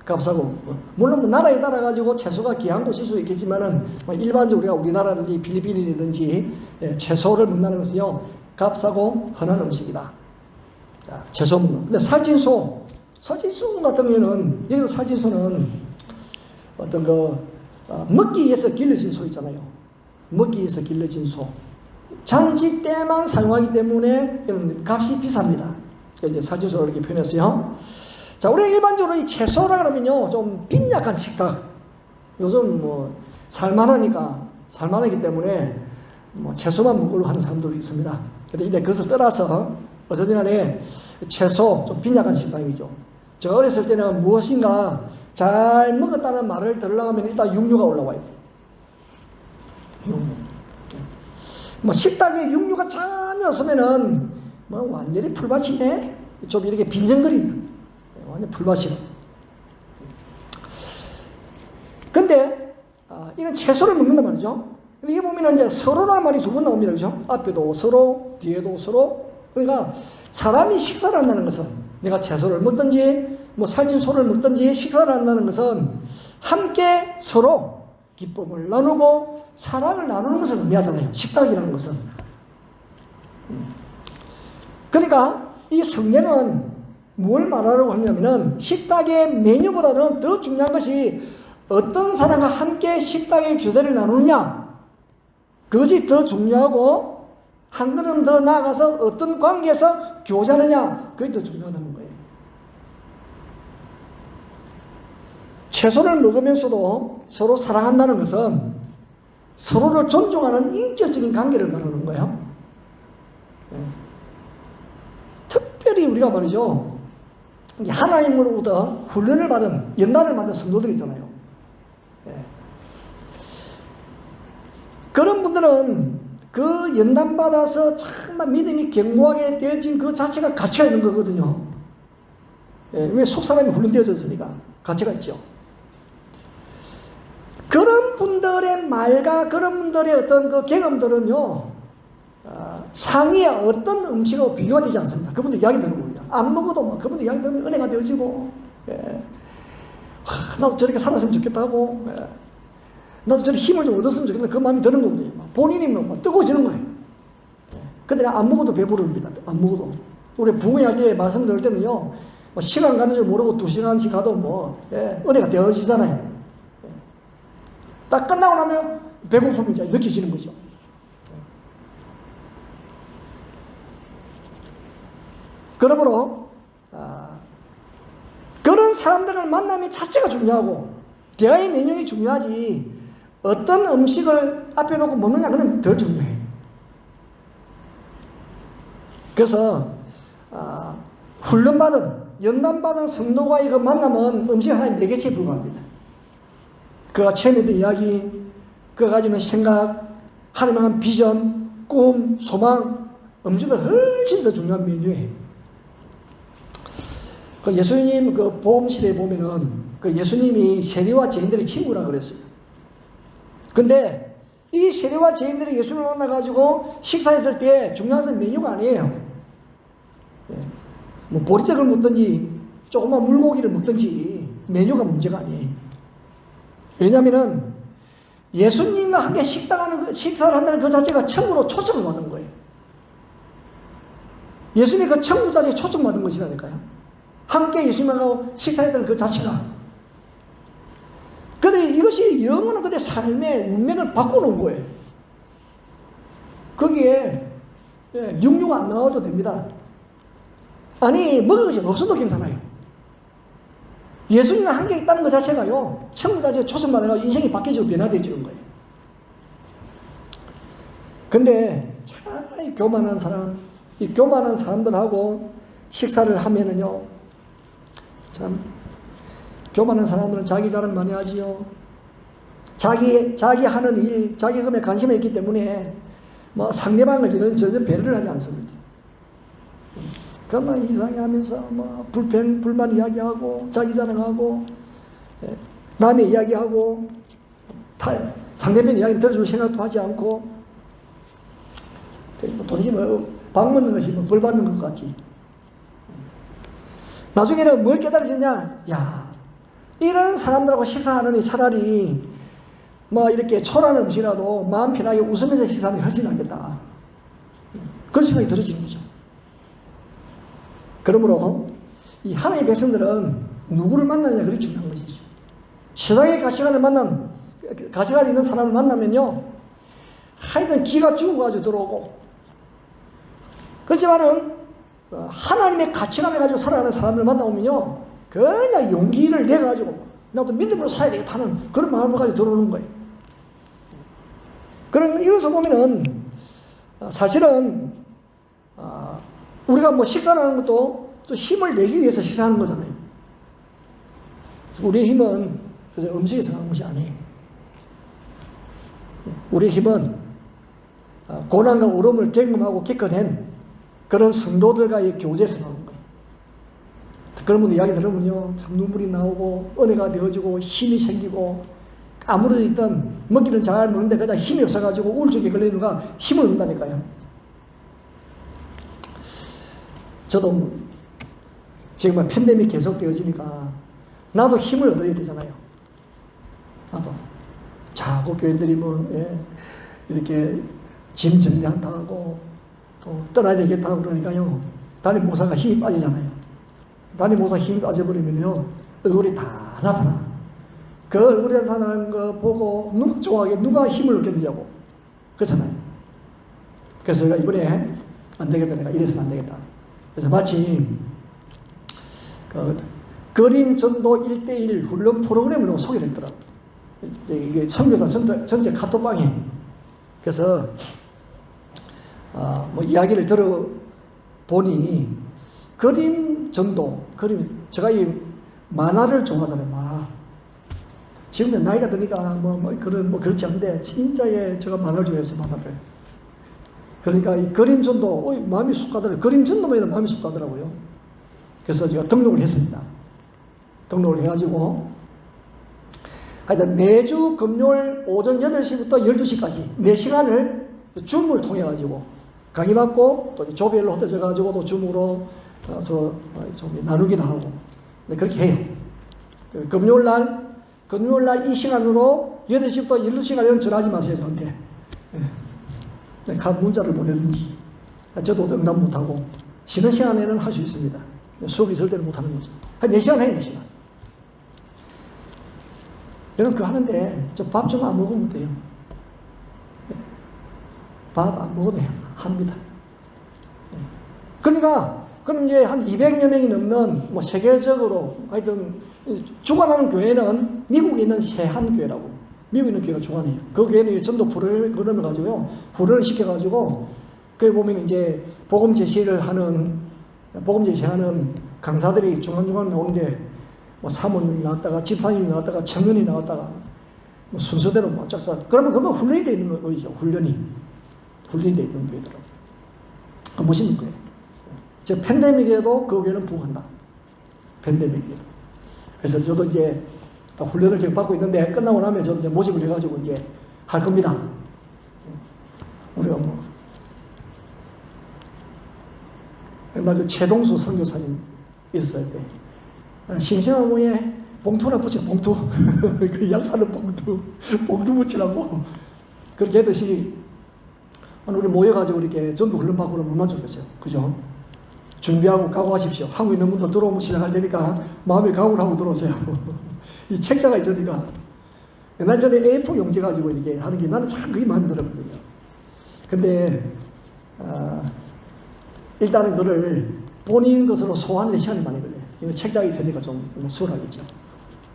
값싸고 물론 뭐 나라에 따라 가지고 채소가 귀한 곳일 수 있겠지만은 일반적으로 우리나라든지 필리핀이든지 채소를 먹는다는 것은요 값싸고 흔한 음식이다. 자, 채소 먹는. 근데 살찐 소 같은 경우는 여기서 살찐 소는 어떤 먹기 위해서 길러진 소 있잖아요. 먹기 위해서 길러진 소. 잔치 때만 사용하기 때문에 값이 비쌉니다. 이제 살찐 소를 이렇게 표현했어요. 자, 우리가 일반적으로 이 채소라 그러면요, 좀 빈약한 식탁. 요즘 뭐, 살만하기 때문에 뭐 채소만 먹으려고 하는 사람들도 있습니다. 근데 이제 그것을 떠나서, 어쨌든 간에 채소, 좀 빈약한 식당이죠. 제가 어렸을 때는 무엇인가 잘 먹었다는 말을 들으려고 하면 일단 육류가 올라와요. 육류. 뭐 식탁에 육류가 전혀 없으면은 뭐 완전히 풀밭이네? 좀 이렇게 빈정거리는. 완전 풀밭이로. 근데 이런 채소를 먹는단 말이죠. 이게 보면 이제 서로라는 말이 두 번 나옵니다. 그죠? 앞에도 서로, 뒤에도 서로. 그러니까 사람이 식사를 한다는 것은 내가 채소를 먹든지 뭐 살찐 소를 먹든지 식사를 한다는 것은 함께 서로 기쁨을 나누고 사랑을 나누는 것을 의미하잖아요. 식탁이라는 것은. 그러니까 이 성경은 뭘 말하려고 하냐면은 식탁의 메뉴보다는 더 중요한 것이 어떤 사람과 함께 식탁의 교제를 나누느냐, 그것이 더 중요하고 한 걸음 더 나아가서 어떤 관계에서 교제하느냐, 그게 더 중요하다는 거예요. 채소를 먹으면서도 서로 사랑한다는 것은 서로를 존중하는 인격적인 관계를 말하는 거예요. 특별히 우리가 말이죠, 하나님으로부터 훈련을 받은, 연단을 받은 성도들 있잖아요. 그런 분들은 그 연단받아서 정말 믿음이 견고하게 되어진 그 자체가 가치가 있는 거거든요. 왜? 속 사람이 훈련되어졌으니까 가치가 있죠. 그런 분들의 말과 그런 분들의 어떤 그 경험들은요, 상위의 어떤 음식하고 비교가 되지 않습니다. 그분들 이야기 들어봅니다. 안 먹어도 뭐 그분들 이야기 들으면 은혜가 되어지고, 나도 저렇게 살았으면 좋겠다고, 나도 저렇게 힘을 좀 얻었으면 좋겠다, 그 마음이 드는 거거든요. 본인이 뭐 뜨거워지는 거예요. 근데 안 먹어도 배부릅니다. 안 먹어도. 우리 부모할 때 말씀 들을 때는요, 뭐 시간 가는 줄 모르고 2시간씩 가도 뭐 은혜가 되어지잖아요. 딱 끝나고 나면 배고픔이 이제 느껴지는 거죠. 그러므로 그런 사람들을 만남이 자체가 중요하고 대화의 내용이 중요하지 어떤 음식을 앞에 놓고 먹느냐 그는 덜 중요해. 그래서 훈련받은 연단받은 성도와의 그 만남은 음식 하나의 매개체에 불과합니다. 그가 체험했던 이야기, 그가 가지는 생각, 하나님을 향한 비전, 꿈, 소망, 음식은 훨씬 더 중요한 메뉴예요. 그 예수님 그 복음실에 보면은 그 예수님이 세리와 죄인들의 친구라 그랬어요. 근데 이 세리와 죄인들이 예수님을 만나가지고 식사했을 때 중요한 것은 메뉴가 아니에요. 뭐 보리떡을 먹든지 조그만 물고기를 먹든지 메뉴가 문제가 아니에요. 왜냐하면은 예수님과 함께 식사를 한다는 그 자체가 천국으로 초청을 받은 거예요. 예수님이 그 천국 자체에 초청받은 것이라니까요. 함께 예수님하고 식사했다는 그 자체가. 근데 이것이 영원한 그들의 삶의 운명을 바꿔놓은 거예요. 거기에 육류가 안 나와도 됩니다. 아니 먹을 것이 없어도 괜찮아요. 예수님과 함께 있다는 것 자체가요, 천국 자체에 초청받아서 인생이 바뀌어지고 변화되어지는 거예요. 근데 참 교만한 사람, 이 교만한 사람들하고 식사를 하면은요, 참 교만한 사람들은 자기 자랑 많이 하지요. 자기 하는 일, 자기 금에 관심이 있기 때문에 뭐 상대방을 전혀 배려를 하지 않습니다. 그러면 이상해 하면서 뭐 불만 이야기하고 자기 자랑하고 남의 이야기하고 상대편 이야기 들어줄 생각도 하지 않고 도대체 뭐 밥 먹는 것이 뭐 벌 받는 것 같지. 나중에는 뭘 깨달으셨냐? 야, 이런 사람들하고 식사하느니 차라리 뭐 이렇게 초라한 음식이라도 마음 편하게 웃으면서 식사하는 게 훨씬 낫겠다. 그런 생각이 들어지는 거죠. 그러므로 이 하나님의 백성들은 누구를 만나느냐 그게 중요한 것이죠. 세상의 가치관이 있는 사람을 만나면요, 하여튼 기가 죽어가지고 들어오고, 그렇지만은 하나님의 가치관을 가지고 살아가는 사람을 만나오면요, 그냥 용기를 내가지고 나도 믿음으로 살아야 되겠다는 그런 마음을 가지고 들어오는 거예요. 그런 이래서 보면은 사실은 우리가 뭐 식사를 하는 것도 또 힘을 내기 위해서 식사하는 거잖아요. 우리의 힘은 그저 음식에서 나는 것이 아니에요. 우리의 힘은 고난과 어려움을 경험하고 겪어낸 그런 성도들과의 교제에서 나오는 거예요. 그런 분들 이야기 들으면요, 참 눈물이 나오고 은혜가 되어지고 힘이 생기고, 아무리 있던 먹기는 잘 먹는데 그냥 힘이 없어가지고 우울증에 걸리는가 힘을 얻는다니까요. 저도 지금 팬데믹 계속 되어지니까 나도 힘을 얻어야 되잖아요. 나도 자꾸 교인들이 뭐 이렇게 짐 정리한다 하고 또 떠나야 되겠다 하고 그러니까요, 담임 목사가 힘이 빠지잖아요. 담임 목사 힘이 빠져버리면요, 얼굴이 다 나타나. 그 얼굴에 나타나는 거 보고 누가 좋아하게, 누가 힘을 얻겠느냐고 그렇잖아요. 그래서 내가 이번에 안 되겠다, 내가 이래서는 안 되겠다. 그래서 마침 그림 전도 1:1 훈련 프로그램을 소개를 했더라고요. 이게 선교사 전체 카톡방에. 그래서 뭐 이야기를 들어보니 그림 전도, 제가 이 만화를 좋아하잖아요, 만화. 지금은 나이가 드니까 그렇지 않은데 진짜에 제가 만화를 좋아해서 만화를. 그러니까 이 그림 전도 마음이 쏙 가더라고요. 그림 전도만 해도 마음이 쏙 가더라고요. 그래서 제가 등록을 했습니다. 등록을 해가지고 하여튼 매주 금요일 오전 8시부터 12시까지 4시간을 줌을 통해 가지고 강의받고 또 조별로 흩어져 가지고 또 줌으로 서로 좀 나누기도 하고 그렇게 해요. 금요일 날 이 시간으로 8시부터 12시간에는 전화하지 마세요, 저한테. 문자를 보내든지. 저도 응답 못하고 쉬는 시간에는 할 수 있습니다. 수업이 있을 때는 못하는 거죠. 한 4시간 해요, 4시간. 여러분 그거 하는데 저 밥 좀 안 먹으면 돼요. 밥 안 먹어도 합니다. 그러니까 그럼 이제 한 200여 명이 넘는 뭐 세계적으로 하여튼 주관하는 교회는 미국에 있는 세한교회라고, 미국에 있는 교회가 주관해요. 그 교회는 전도 프로그램을 가지고요, 훈련을 시켜가지고 거기 보면 이제 복음 제시하는 강사들이 중간중간 나오는데 뭐 사모님이 나왔다가 집사님이 나왔다가 청년이 나왔다가 뭐 순서대로 뭐 쫙쫙. 그러면 훈련이 되어 있는 거죠. 훈련이 되어 있는 교회더라고요. 멋있는 거예요. 즉 팬데믹에도 그 교회는 부흥한다. 팬데믹입니다. 그래서 저도 이제 훈련을 지금 받고 있는데 끝나고 나면 저도 이제 모집을 해가지고 이제 할 겁니다. 우리가 뭐 옛날 그 최동수 선교사님 있었을 때 심심한 모에 봉투 하나 붙여 봉투 그 약사는 봉투 붙이라고 그렇게 하듯이 우리 모여가지고 이렇게 전도 훈련 받고 그러면 얼마나 좋겠어요. 그죠? 준비하고 각오하십시오. 하고 있는 분들 들어오면 시작할 테니까 마음에 각오를 하고 들어오세요. 이 책자가 있으니까 옛날 전에 A4 용지 가지고 이렇게 하는 게 나는 참 그게 마음에 들었거든요. 근데 일단은 그를 본인 것으로 소화하는 시간이 많이 걸려요. 이거 책자가 있으니까 좀 수월하겠죠.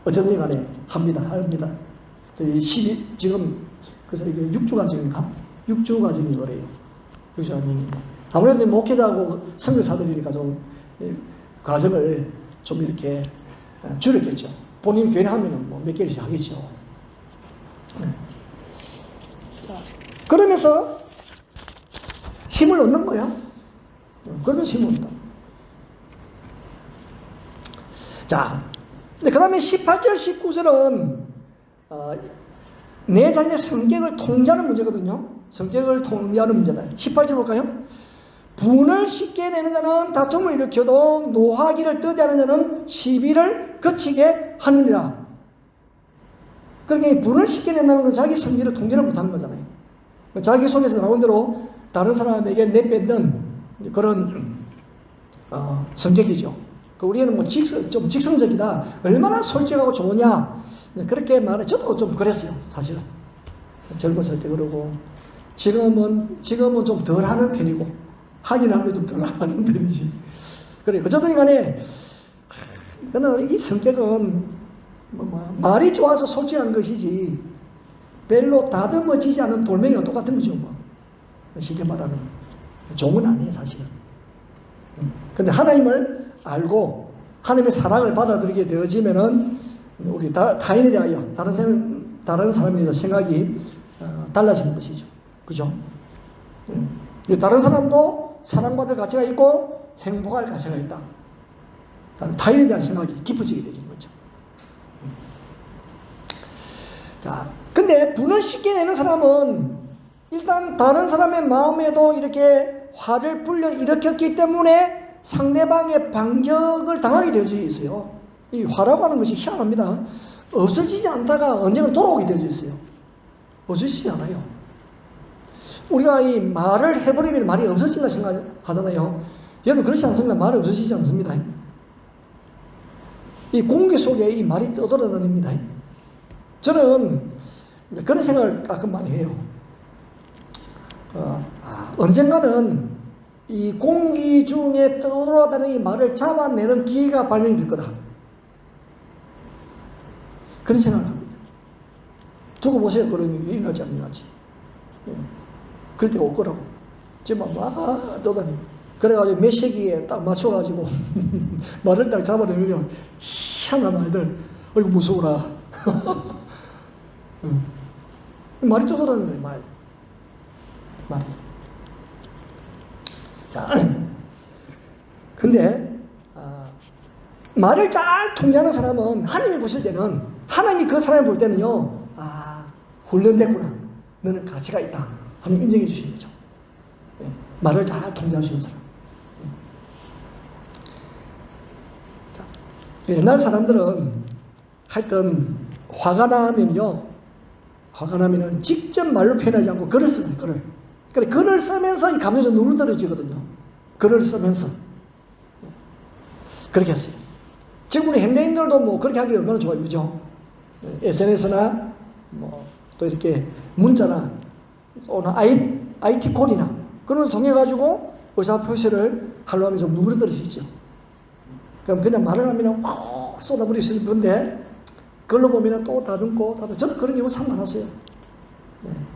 어쨌든 간에 합니다. 지금 그래서 이게 6주가지인가? 6주가지인 거래요. 6주가지인데 아무래도 목회자하고 선교사들이니까 좀 과정을 좀 이렇게 줄였겠죠. 본인 교회 하면은 뭐 몇 개씩 하겠죠. 자, 그러면서 힘을 얻는 거야. 그러면서 힘을 얻는다. 자, 근데 그 다음에 18절, 19절은 내 자신의 성격을 통제하는 문제거든요. 성격을 통제하는 문제다. 18절 볼까요? 분을 쉽게 내는 자는 다툼을 일으켜도 노하기를 뜨대하는 자는 시비를 그치게 하느니라. 그러니까 분을 쉽게 낸다는 건 자기 성질을 통제를 못하는 거잖아요. 자기 속에서 나온 대로 다른 사람에게 내뱉는 그런 성격이죠. 우리는 뭐 좀 직선적이다. 얼마나 솔직하고 좋으냐. 그렇게 말해. 저도 좀 그랬어요. 사실은. 젊었을 때 그러고. 지금은 좀 덜 하는 편이고. 하긴 하는데 좀 덜 하는 편이지. 그래. 어쨌든 간에, 이 성격은 말이 좋아서 솔직한 것이지, 별로 다듬어지지 않은 돌멩이와 똑같은 거죠. 뭐. 쉽게 말하면. 좋은 건 아니에요, 사실은. 근데 하나님을 알고 하나님의 사랑을 받아들이게 되어지면은 우리 타인에 대하여 다른 사람에 대해서 생각이 달라지는 것이죠. 그죠? 다른 사람도 사랑받을 가치가 있고 행복할 가치가 있다. 타인에 대한 생각이 깊어지게 되는 거죠. 자, 근데 분을 쉽게 내는 사람은 일단 다른 사람의 마음에도 이렇게 화를 불러 일으켰기 때문에 상대방의 반격을 당하게 되어 있어요. 이 화라고 하는 것이 희한합니다. 없어지지 않다가 언젠가 돌아오게 되어 있어요. 없어지지 않아요. 우리가 이 말을 해버리면 말이 없어진다 생각하잖아요. 여러분 그렇지 않습니다. 말이 없어지지 않습니다. 이 공기 속에 이 말이 떠돌아다닙니다. 저는 그런 생각을 가끔 많이 해요. 언젠가는 이 공기 중에 떠돌아다니는 이 말을 잡아내는 기회가 발견이 될 거다. 그런 생각을 합니다. 두고 보세요. 그런 일이 일어날지 안 일어날지. 그럴 때가 올 거라고. 지금 떠다니고. 그래가지고 몇 세기에 딱 맞춰가지고 말을 딱 잡아내면 희한한 말들. 어이구 무서워라. 말이 떠돌아다니는 말이. 자, 근데 말을 잘 통제하는 사람은 하나님이 보실 때는 하나님이 그 사람을 볼 때는요, 훈련됐구나. 너는 가치가 있다. 하나님 인정해 주시는 거죠. 말을 잘 통제할 수 있는 사람. 자, 옛날 사람들은 하여튼 화가 나면은 직접 말로 표현하지 않고 글을 쓰는 글을. 그래, 글을 쓰면서 이 감정이 누르떨어지거든요. 글을 쓰면서. 그렇게 했어요. 지금 우리 현대인들도 뭐 그렇게 하기 얼마나 좋아요. 그죠? SNS나 또 이렇게 문자나 오늘 IT 콜이나 그런 걸 통해가지고 의사표시를 하려면 좀 누그러뜨리시죠. 그럼 그냥 말을 하면 쏟아버릴 수 있는데 글로 보면 또 다듬고 저도 그런 경우 참 많았어요.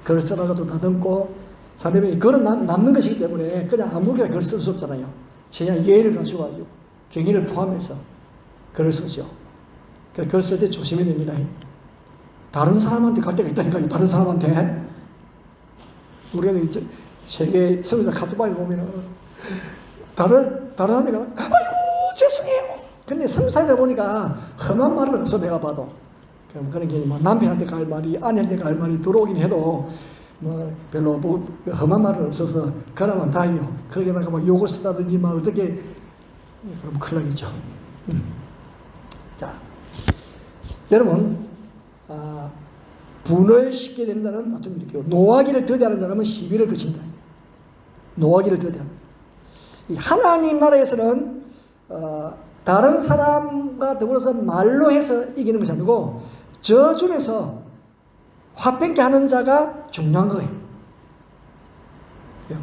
글을 써다가도 다듬고 상대방이 글은 남는 것이기 때문에 그냥 아무렇게나 글을 쓸 수 없잖아요. 최대한 예의를 갖춰가지고 경의를 포함해서 글을 쓰죠. 그래서 글 쓸 때 조심해야 됩니다. 다른 사람한테 갈 때가 있다니까요. 다른 사람한테. 우리는 이제 세계 선교사 카톡방에 보면은 다른 사람이 가면 아이고 죄송해요. 근데 성사를 보니까 험한 말은 없어, 내가 봐도. 그런 게 뭐 남편한테 갈 말이, 아내한테 갈 말이 들어오긴 해도 뭐 별로 뭐 험한 말은 없어서 그나마 다행이요. 거기다가 뭐 욕을 쓰다든지 막 어떻게 그럼 큰일 나겠죠. 자, 여러분, 분을 씻게 된다는 다툼이 있고요. 노하기를 더디하는 사람은 시비를 그친다. 노하기를 더디하는. 이 하나님 나라에서는 다른 사람과 더불어서 말로 해서 이기는 것이 아니고 저중에서 화평케 하는 자가 중요한 거예요.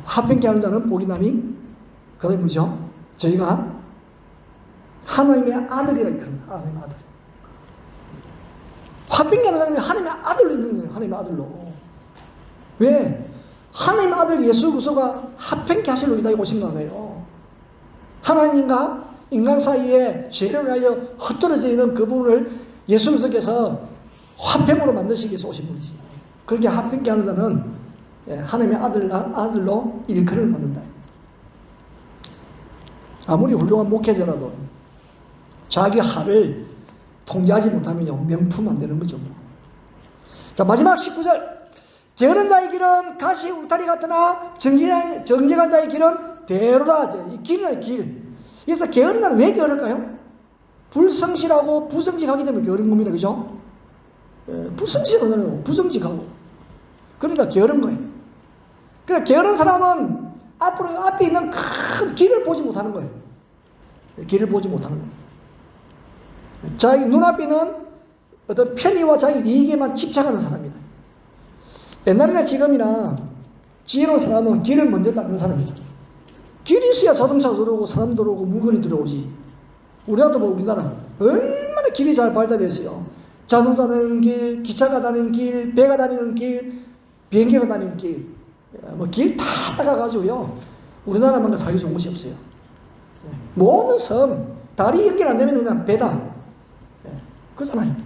화평케 하는 자는 복이 나니 그다음에 뭐죠? 저희가 하나님의 아들이라 그럽니다. 하나님의 아들. 화평케 하는 사람이 하나님의 아들로 있는 거예요. 하나님의 아들로. 왜? 하나님의 아들 예수 그리스도가 화평케 하시려고 이 땅에 오신 거예요. 하나님과 인간 사이에 죄를 위하여 흩어져 있는 그 부분을 예수 그리스도께서 화평으로 만드시기 위해서 오신 분이지. 그렇게 화평케 하는 자는 하나님의 아들로 일컬을 받는다. 아무리 훌륭한 목회자라도 자기 하를 통제하지 못하면 명품 안 되는 거죠. 자, 마지막 19절. 게으른 자의 길은 가시 울타리 같으나 정직한 자의 길은 대로다. 이 길이나 길. 그래서 게으른 자는 왜 게으를까요? 불성실하고 부정직하기 때문에 게으른 겁니다. 그죠? 불성실하잖아요. 부정직하고. 그러니까 게으른 거예요. 그러니까 게으른 사람은 앞에 있는 큰 길을 보지 못하는 거예요. 길을 보지 못하는 거예요. 자기 눈앞에 있는 어떤 편의와 자기 이익에만 집착하는 사람이다. 옛날이나 지금이나 지혜로운 사람은 길을 먼저 닦는 사람이죠. 길이 있어야 자동차가 들어오고 사람 들어오고 물건이 들어오지. 우리나라도 뭐 우리나라 얼마나 길이 잘 발달되어 있어요. 자동차 다니는 길, 기차가 다니는 길, 배가 다니는 길, 비행기가 다니는 길, 뭐 길 다 닦아가지고요. 우리나라만 살기 좋은 곳이 없어요. 모든 섬, 다리 연결 안 되면 그냥 배다. 그렇잖아요.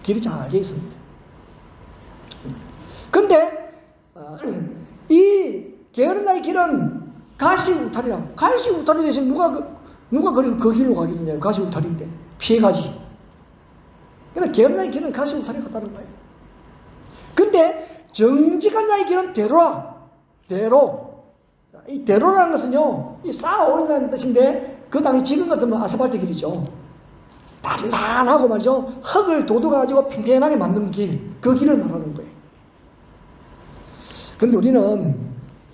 길이 잘 돼 있습니다. 근데 이 게으른 자의 길은 가시 울타리라. 가시 울타리 대신 누가 그리고 그 길로 가겠느냐. 가시 울타리인데 피해가지. 그러니까 게으른 자의 길은 가시 울타리 같다는 거예요. 근데 정직한 자의 길은 대로라. 대로. 이 대로라는 것은요, 이 쌓아오른다는 뜻인데 그 당시 지금 같으면 아스팔트 길이죠. 단단하고 말이죠. 흙을 돋워가지고 팽팽하게 만든 길, 그 길을 말하는 거예요. 근데 우리는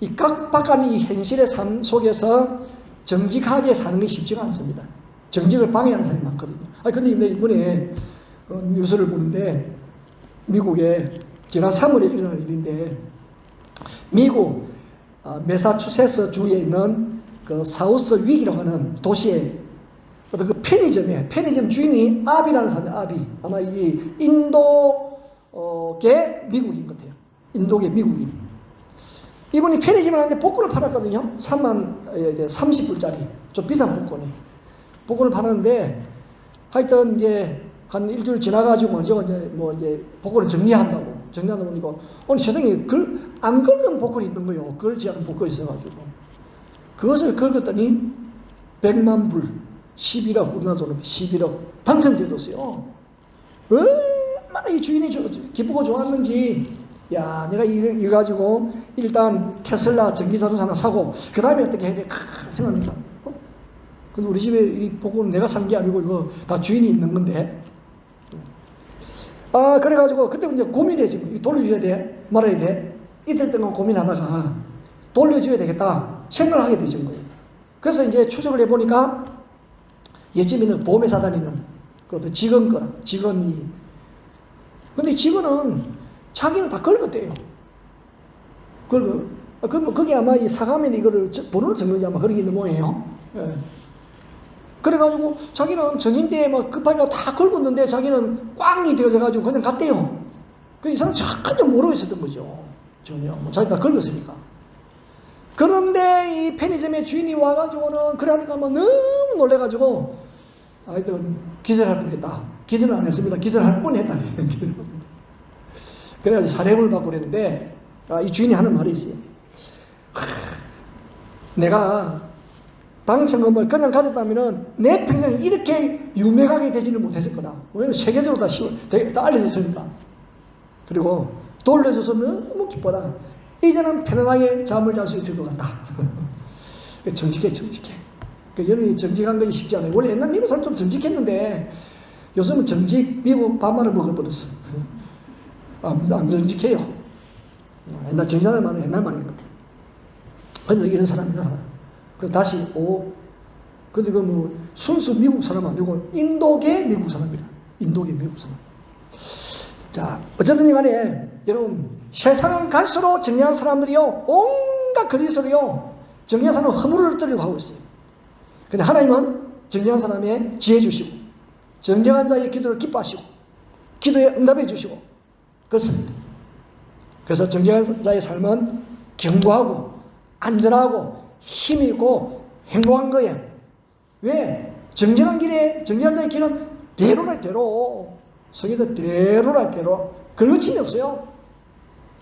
이 깍박한 이 현실의 삶 속에서 정직하게 사는 게 쉽지가 않습니다. 정직을 방해하는 사람이 많거든요. 근데 이번에 뉴스를 보는데 미국에 지난 3월에 일어난 일인데 미국 매사추세츠 주에 있는 그 사우스 윅이라고 하는 도시에 어떤 그 편의점 주인이 아비라는 사람이에요. 아비. 아마 이 인도계 미국인 것 같아요. 인도계 미국인. 이분이 편의점을 하는데 복권을 팔았거든요. 30불짜리. 좀 비싼 복권이. 복권을 팔았는데 하여튼 이제 한 일주일 지나가지고 이제 복권을 정리한다고 보니까 아니 세상에 안 긁은 복권이 있는 거예요. 걸지 않은 복권이 있어가지고. 그것을 긁었더니 100만 불. 11억, 우리나라 돈으로 11억 당첨되었어요. 얼마나 이 주인이 기쁘고 좋았는지, 야, 내가 이거 가지고 일단 테슬라 전기자동차 하나 사고, 그 다음에 어떻게 해야 돼? 생각합니다. 근데 우리 집에 이 복권은 내가 산 게 아니고 이거 다 주인이 있는 건데. 그래가지고 그때 이제 고민해 지금 돌려줘야 돼? 말아야 돼? 이틀 동안 고민하다가 돌려줘야 되겠다 생각을 하게 되신 거예요. 그래서 이제 추적을 해보니까 옆집에 있는 보험회사 다니는 그 직원이. 근데 직원은 자기는 다 긁었대요. 그게 아마 이 사과면 이거를 번호를 적는지 아마 그런 게 있는 모양이에요. 예. 그래가지고 자기는 전임 때에 막 급하게 다 긁었는데 자기는 꽝이 되어져가지고 그냥 갔대요. 이 사람 전혀 모르고 있었던 거죠. 전혀. 자기가 긁었으니까. 그런데 이 편의점의 주인이 와가지고는 그러니까 막 너무 놀래가지고 하여튼 기절할 뻔했다. 기절은 안 했습니다. 기절할 뻔했다. 그래가지고 사례를 받고 그랬는데 이 주인이 하는 말이 있어요. 내가 당첨금을 그냥 가졌다면 내 평생 이렇게 유명하게 되지는 못했을 거다. 왜냐면 세계적으로 다 알려졌으니까. 그리고 돌려줘서 너무 기뻐라. 이제는 편안하게 잠을 잘 수 있을 것 같다. 정직해. 여러분이 정직한 것이 쉽지 않아요. 원래 옛날 미국 사람 좀 정직했는데 요즘은 미국 반말을 먹어버렸어. 안 정직해요. 옛날 정직하는 말은 옛날 말인 것 같아. 근데 이런 사람이다. 그래서 다시 근데 순수 미국 사람 아니고 인도계 미국 사람이다. 인도계 미국 사람. 자, 어쨌든 간에 여러분 세상은 갈수록 정리한 사람들이요 온갖 거짓으로요 정리한 사람은 허물을 떨려고 하고 있어요. 근데 하나님은 정리한 사람의 지혜 주시고 정정한 자의 기도를 기뻐하시고 기도에 응답해 주시고 그렇습니다. 그래서 정정한 자의 삶은 견고하고 안전하고 힘있고 행복한 거예요. 왜? 정정한 자의 길은 대로라 대로. 성에서 대로라 대로. 걸거침이 없어요.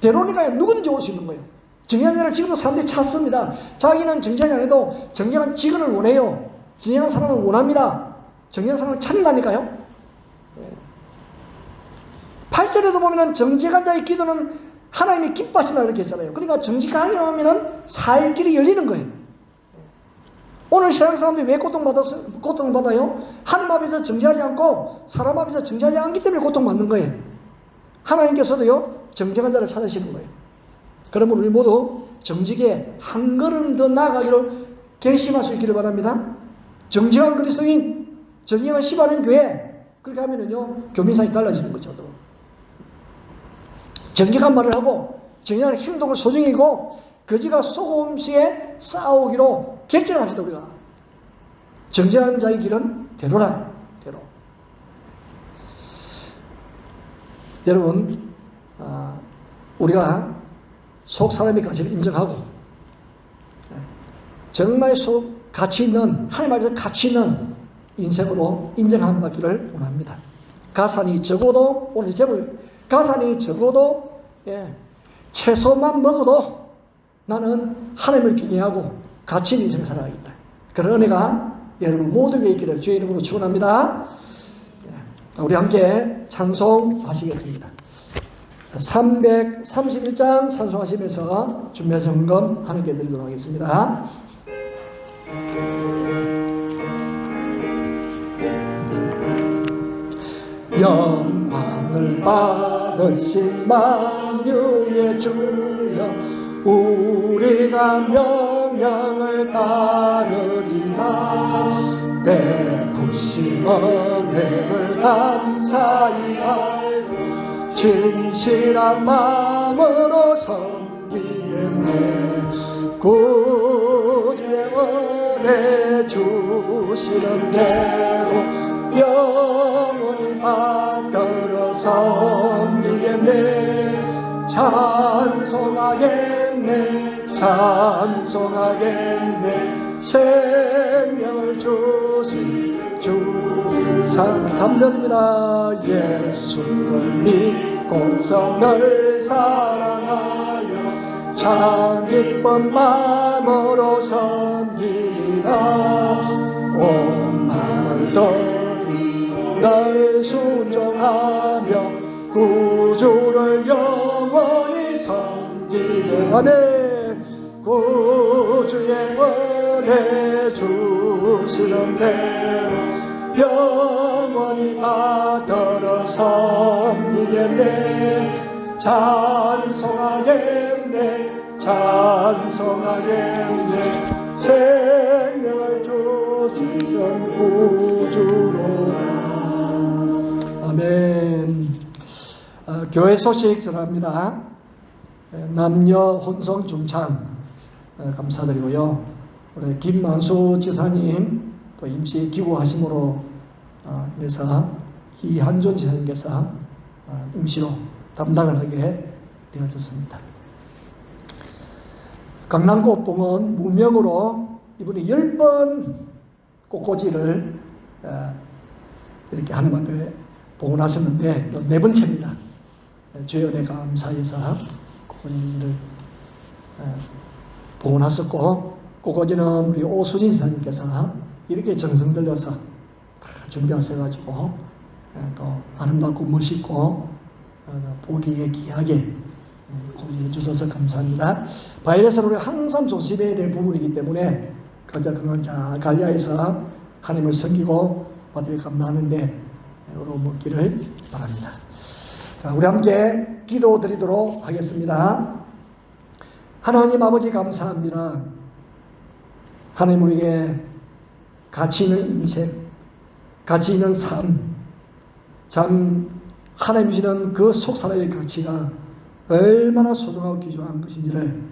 대로니까 누구든지 올 수 있는 거예요. 정정한 자를 지금도 사람들이 찾습니다. 자기는 정정하지 않아도 정정한 직원을 원해요. 정정한 사람을 원합니다. 정정한 사람을 찾는다니까요. 8절에도 보면은 정직한 자의 기도는 하나님이 기뻐하신다 이렇게 했잖아요. 그러니까 정직하게 하면은 살 길이 열리는 거예요. 오늘 세상 사람들이 왜 고통을 받아요? 하나님 앞에서 정직하지 않고 사람 앞에서 정직하지 않기 때문에 고통받는 거예요. 하나님께서도요 정직한 자를 찾으시는 거예요. 그러면 우리 모두 정직에 한 걸음 더 나아가기를 결심할 수 있기를 바랍니다. 정직한 그리스도인, 정직한 시바른 교회, 그렇게 하면은요 교민상이 달라지는 거죠. 정직한 말을 하고 정직한 행동을 소중히 여기고 거지가 속음수에 싸우기로 결정합시다. 우리가 정직한 자의 길은 대로라 대로. 여러분 우리가 속 사람의 가치를 인정하고 정말 속 가치 있는 하나님 앞에서 가치 있는 인생으로 인정함 받기를 원합니다. 가산이 적어도 오늘 제목 가산이 적어도 채소만 먹어도 나는 하나님을 기념하고 가치 있는 인생을 살아가겠다. 그런 은혜가 여러분 모두에게 있기를 주의 이름으로 축원합니다. 우리 함께 찬송하시겠습니다. 331장 찬송하시면서 준비 점검 하나님께 드리도록 하겠습니다. 영광을 받으신 만유의 주여 우리가 명령을 따르리라. 베푸신 은혜를 감사히 알고 진실한 마음으로 섬기겠네. 구주의 은혜 주시는 대로 영원히 받들어 섬기겠네. 찬송하겠네. 생명을 주신 주. 3절입니다. 예수를 믿고서 늘 사랑하여 참 기쁜 마음으로 섬기리라. 온 마음을 늘 순종하며 구주를 영원히 섬기네. 아멘. 구주의 은혜 주시는 대로 영원히 받들어 섬기겠네. 찬송하겠네. 생명을 주시는 구주로라. 아멘. 교회 소식 전합니다. 남녀 혼성 중창 감사드리고요. 우리 김만수 지사님 또 임시 기구하심으로 인해서 이한존 지사님께서 임시로 담당을 하게 되어졌습니다. 강남꽃봉은 무명으로 이분이 10번 꽃꽂이를 이렇게 하나님 앞에 봉헌하셨는데 4번째입니다. 주의 은혜 감사해서 꽃꽂이를 봉헌하셨고 꽃꽂이는 우리 오수진 사님께서 이렇게 정성 들여서 다 준비하셔가지고 또 아름답고 멋있고 보기에 귀하게 고기해 주셔서 감사합니다. 바이러스는 우리 항상 조심해야 될 부분이기 때문에 그건 잘 관리해서 하나님을 섬기고 받을 감사하는데 어려움 없기를 바랍니다. 자, 우리 함께 기도드리도록 하겠습니다. 하나님 아버지 감사합니다. 하나님 우리에게 가치 있는 인생, 가치 있는 삶, 참 하나님 주시는 그 속사람의 가치가 얼마나 소중하고 귀중한 것인지를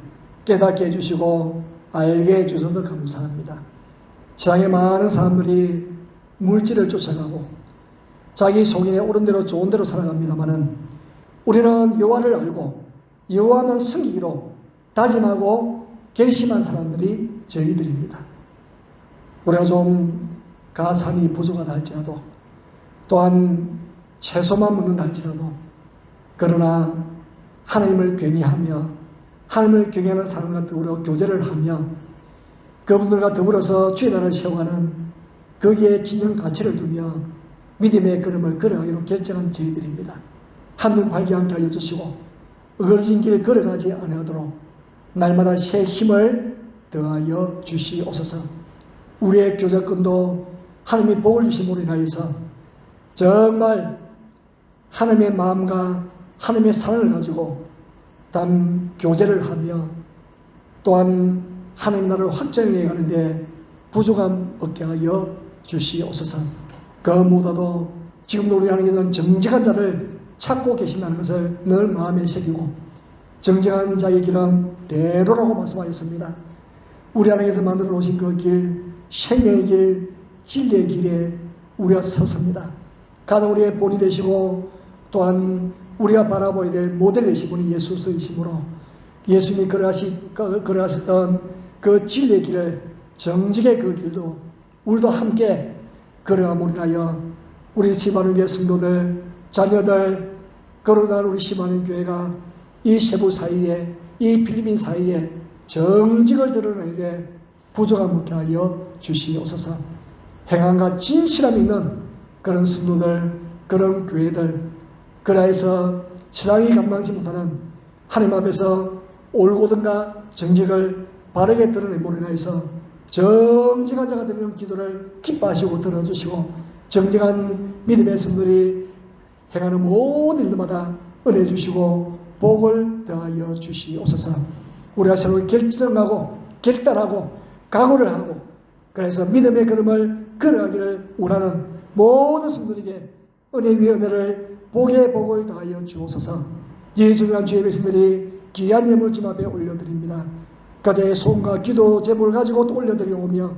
깨닫게 해주시고 알게 해주셔서 감사합니다. 세상에 많은 사람들이 물질을 쫓아가고 자기 속인에 옳은 대로 좋은 대로 살아갑니다마는 우리는 여호와를 알고 여호와만 섬기기로 다짐하고 결심한 사람들이 저희들입니다. 우리가 좀 가산이 부족하다 할지라도 또한 채소만 먹는다 할지라도 그러나 하나님을 경외하며 하나님을 경외하는 사람과 더불어 교제를 하며 그분들과 더불어서 주의 나라를 세워가는 거기에 진정 가치를 두며 믿음의 걸음을 걸어가기로 결정한 저희들입니다. 한눈 팔지 않게 하여 주시고 어그러진 길을 걸어가지 않도록 날마다 새 힘을 더하여 주시옵소서. 우리의 교제권도 하나님이 복을 주심으로 인하여서 정말 하나님의 마음과 하나님의 사랑을 가지고 단 교제를 하며 또한 하나님의 나라를 확장해 가는데 부족함 없게 하여 주시옵소서. 그 무엇보다도 지금도 우리 하나님께서는 정직한 자를 찾고 계신다는 것을 늘 마음에 새기고 정직한 자의 길은 대로라고 말씀하셨습니다. 우리 하나님께서 만들어 놓으신 그 길, 생명의 길, 진리의 길에 우리가 섰습니다. 가장 우리의 본이 되시고 또한 우리가 바라보아야 될 모델 되신 분이 예수이시므로 예수님이 걸어가셨던 그 진리의 길을 정직의 그 길도 우리도 함께 걸어감으로 인하여 우리 시바는교회 성도들, 자녀들, 거룩한 우리 시바는 교회가 이 세부 사이에 이 필리핀 사이에 정직을 드러내는데 부족함 없게 하여 주시옵소서. 행함과 진실함 있는 그런 성도들, 그런 교회들, 그라해서 세상이 감당치 못하는 하나님 앞에서 올곧은가 정직을 바르게 드러내므로 인하여서 정직한 자가 되는 기도를 기뻐하시고 들어주시고 정직한 믿음의 성도들이 행하는 모든 일마다 은혜 주시고 복을 더하여 주시옵소서. 우리가 서로 결정하고 결단하고 각오를 하고 그래서 믿음의 걸음을 걸어가기를 원하는 모든 성도들에게 은혜 위에 은혜를 복에 복을 더하여 주옵소서. 이 중요한 주의 백성들이 귀한 예물 주님 앞에 올려드립니다. 가자의 소원과 기도 제물을 가지고 또 올려드리오며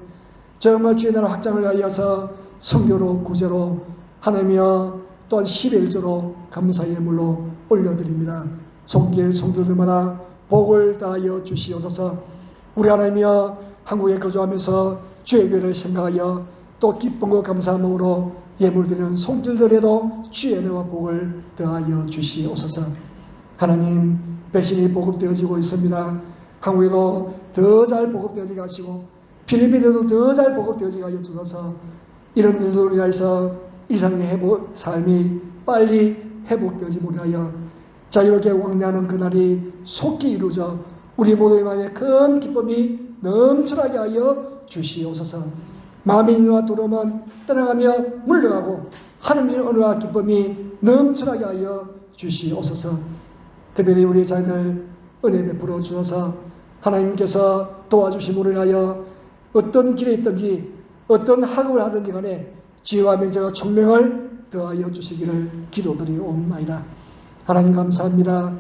정말 주의 나라 확장을 하여서 성교로 구제로 하나님이여 또한 11조로 감사의 예물로 올려드립니다. 손길 성도들마다 복을 다하여 주시옵소서. 우리 하나님이여 한국에 거주하면서 주의 교회를 생각하여 또 기쁨과 감사함으로 예물드리는 손길들에도 주의 은혜와 복을 더하여 주시옵소서. 하나님 백신이 보급되어지고 있습니다. 한국에도 더 잘 보급되어지게 하시고 필리핀에도 더 잘 보급되어지게 하여 주셔서 이런 일들로 인해서 이상의 삶이 빨리 회복되어지므로 인하여 자유롭게 왕래하는 그날이 속히 이루어져 우리 모두의 마음에 큰 기쁨이 넘쳐나게 하여 주시옵소서. 마음의 인과 두려움은 떠나가며 물러가고 하나님의 은혜와 기쁨이 넘쳐나게 하여 주시옵소서. 특별히 우리 자녀들 은혜 베풀어 주셔서 하나님께서 도와주심으로 인하여 어떤 길에 있든지 어떤 학업을 하든지 간에 지혜와 명제와 총명을 더하여 주시기를 기도드리옵나이다. 하나님 감사합니다.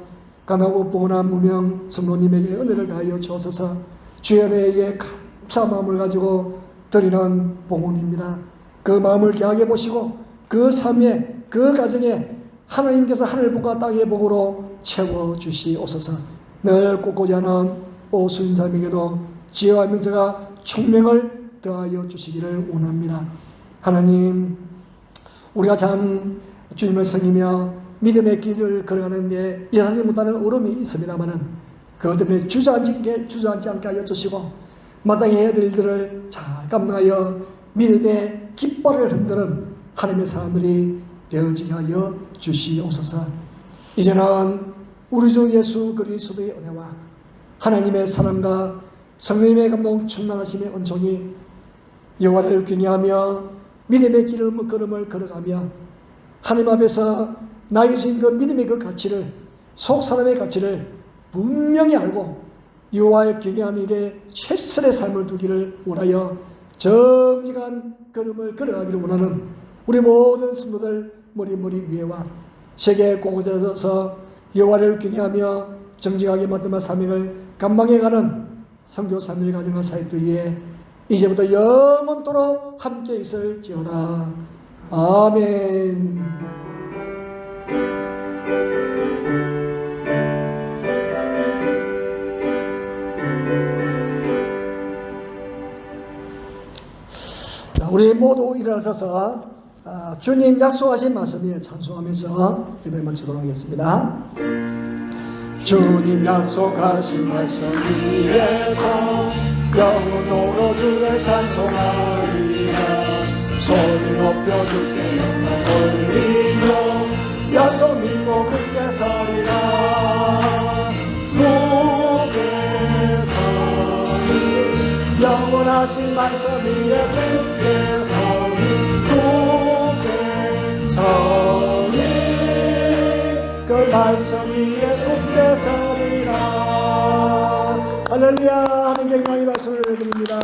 가나고 뻔한 무명 성도님에게 은혜를 다하여 주옵소서. 주의 은혜에 감사 마음을 가지고 드리는 봉헌입니다. 그 마음을 귀하게 보시고 그 삶에 그 가정에 하나님께서 하늘복과 땅의 복으로 채워주시옵소서. 늘 ቁ고자 하는 오순사님에게도 지혜와 명제가 총명을 더하여 주시기를 원합니다. 하나님 우리가 참 주님을 섬기며 믿음의 길을 걸어가는데 예사지 못하는 어려움이 있습니다마는 그것 때문에 주저앉지 않게 하여 주시고 마땅히 해야 될 일들을 잘 감당하여 믿음의 깃발을 흔드는 하나님의 사람들이 되어지게 하여 주시옵소서. 이제는 우리 주 예수 그리스도의 은혜와 하나님의 사랑과 성령님의 감동 충만하심의 은총이 여호와를 경외하며 믿음의 걸음을 걸어가며 하나님 앞에서 나에게 주신 그 믿음의 그 가치를, 속 사람의 가치를 분명히 알고 여호와의 경외하는 일에 최선의 삶을 두기를 원하여 정직한 걸음을 걸어가기를 원하는 우리 모든 성도들 머리 위에와 세계 곳곳에서 여호와를 경외하며 정직하게 맡은 사명을 감당해가는 선교사님들의 가정과 사역들 위해 이제부터 영원토록 함께 있을지어다. 아멘. 자, 우리 모두 일어나셔서 주님 약속하신 말씀에 찬송하면서 예배 마치도록 하겠습니다. 주님 약속하신 말씀 위에서 영원토록 주를 찬송하리라. 소리 높여 주께 영광 올리며 약속 믿고 굳게 서리라. 굳게 서리 영원하신 말씀 위에 굳게 서리. 굳게 서리 그 말씀 위에 굳게 서리라. 할렐루야. 하나님께 영광의 말씀을 드립니다.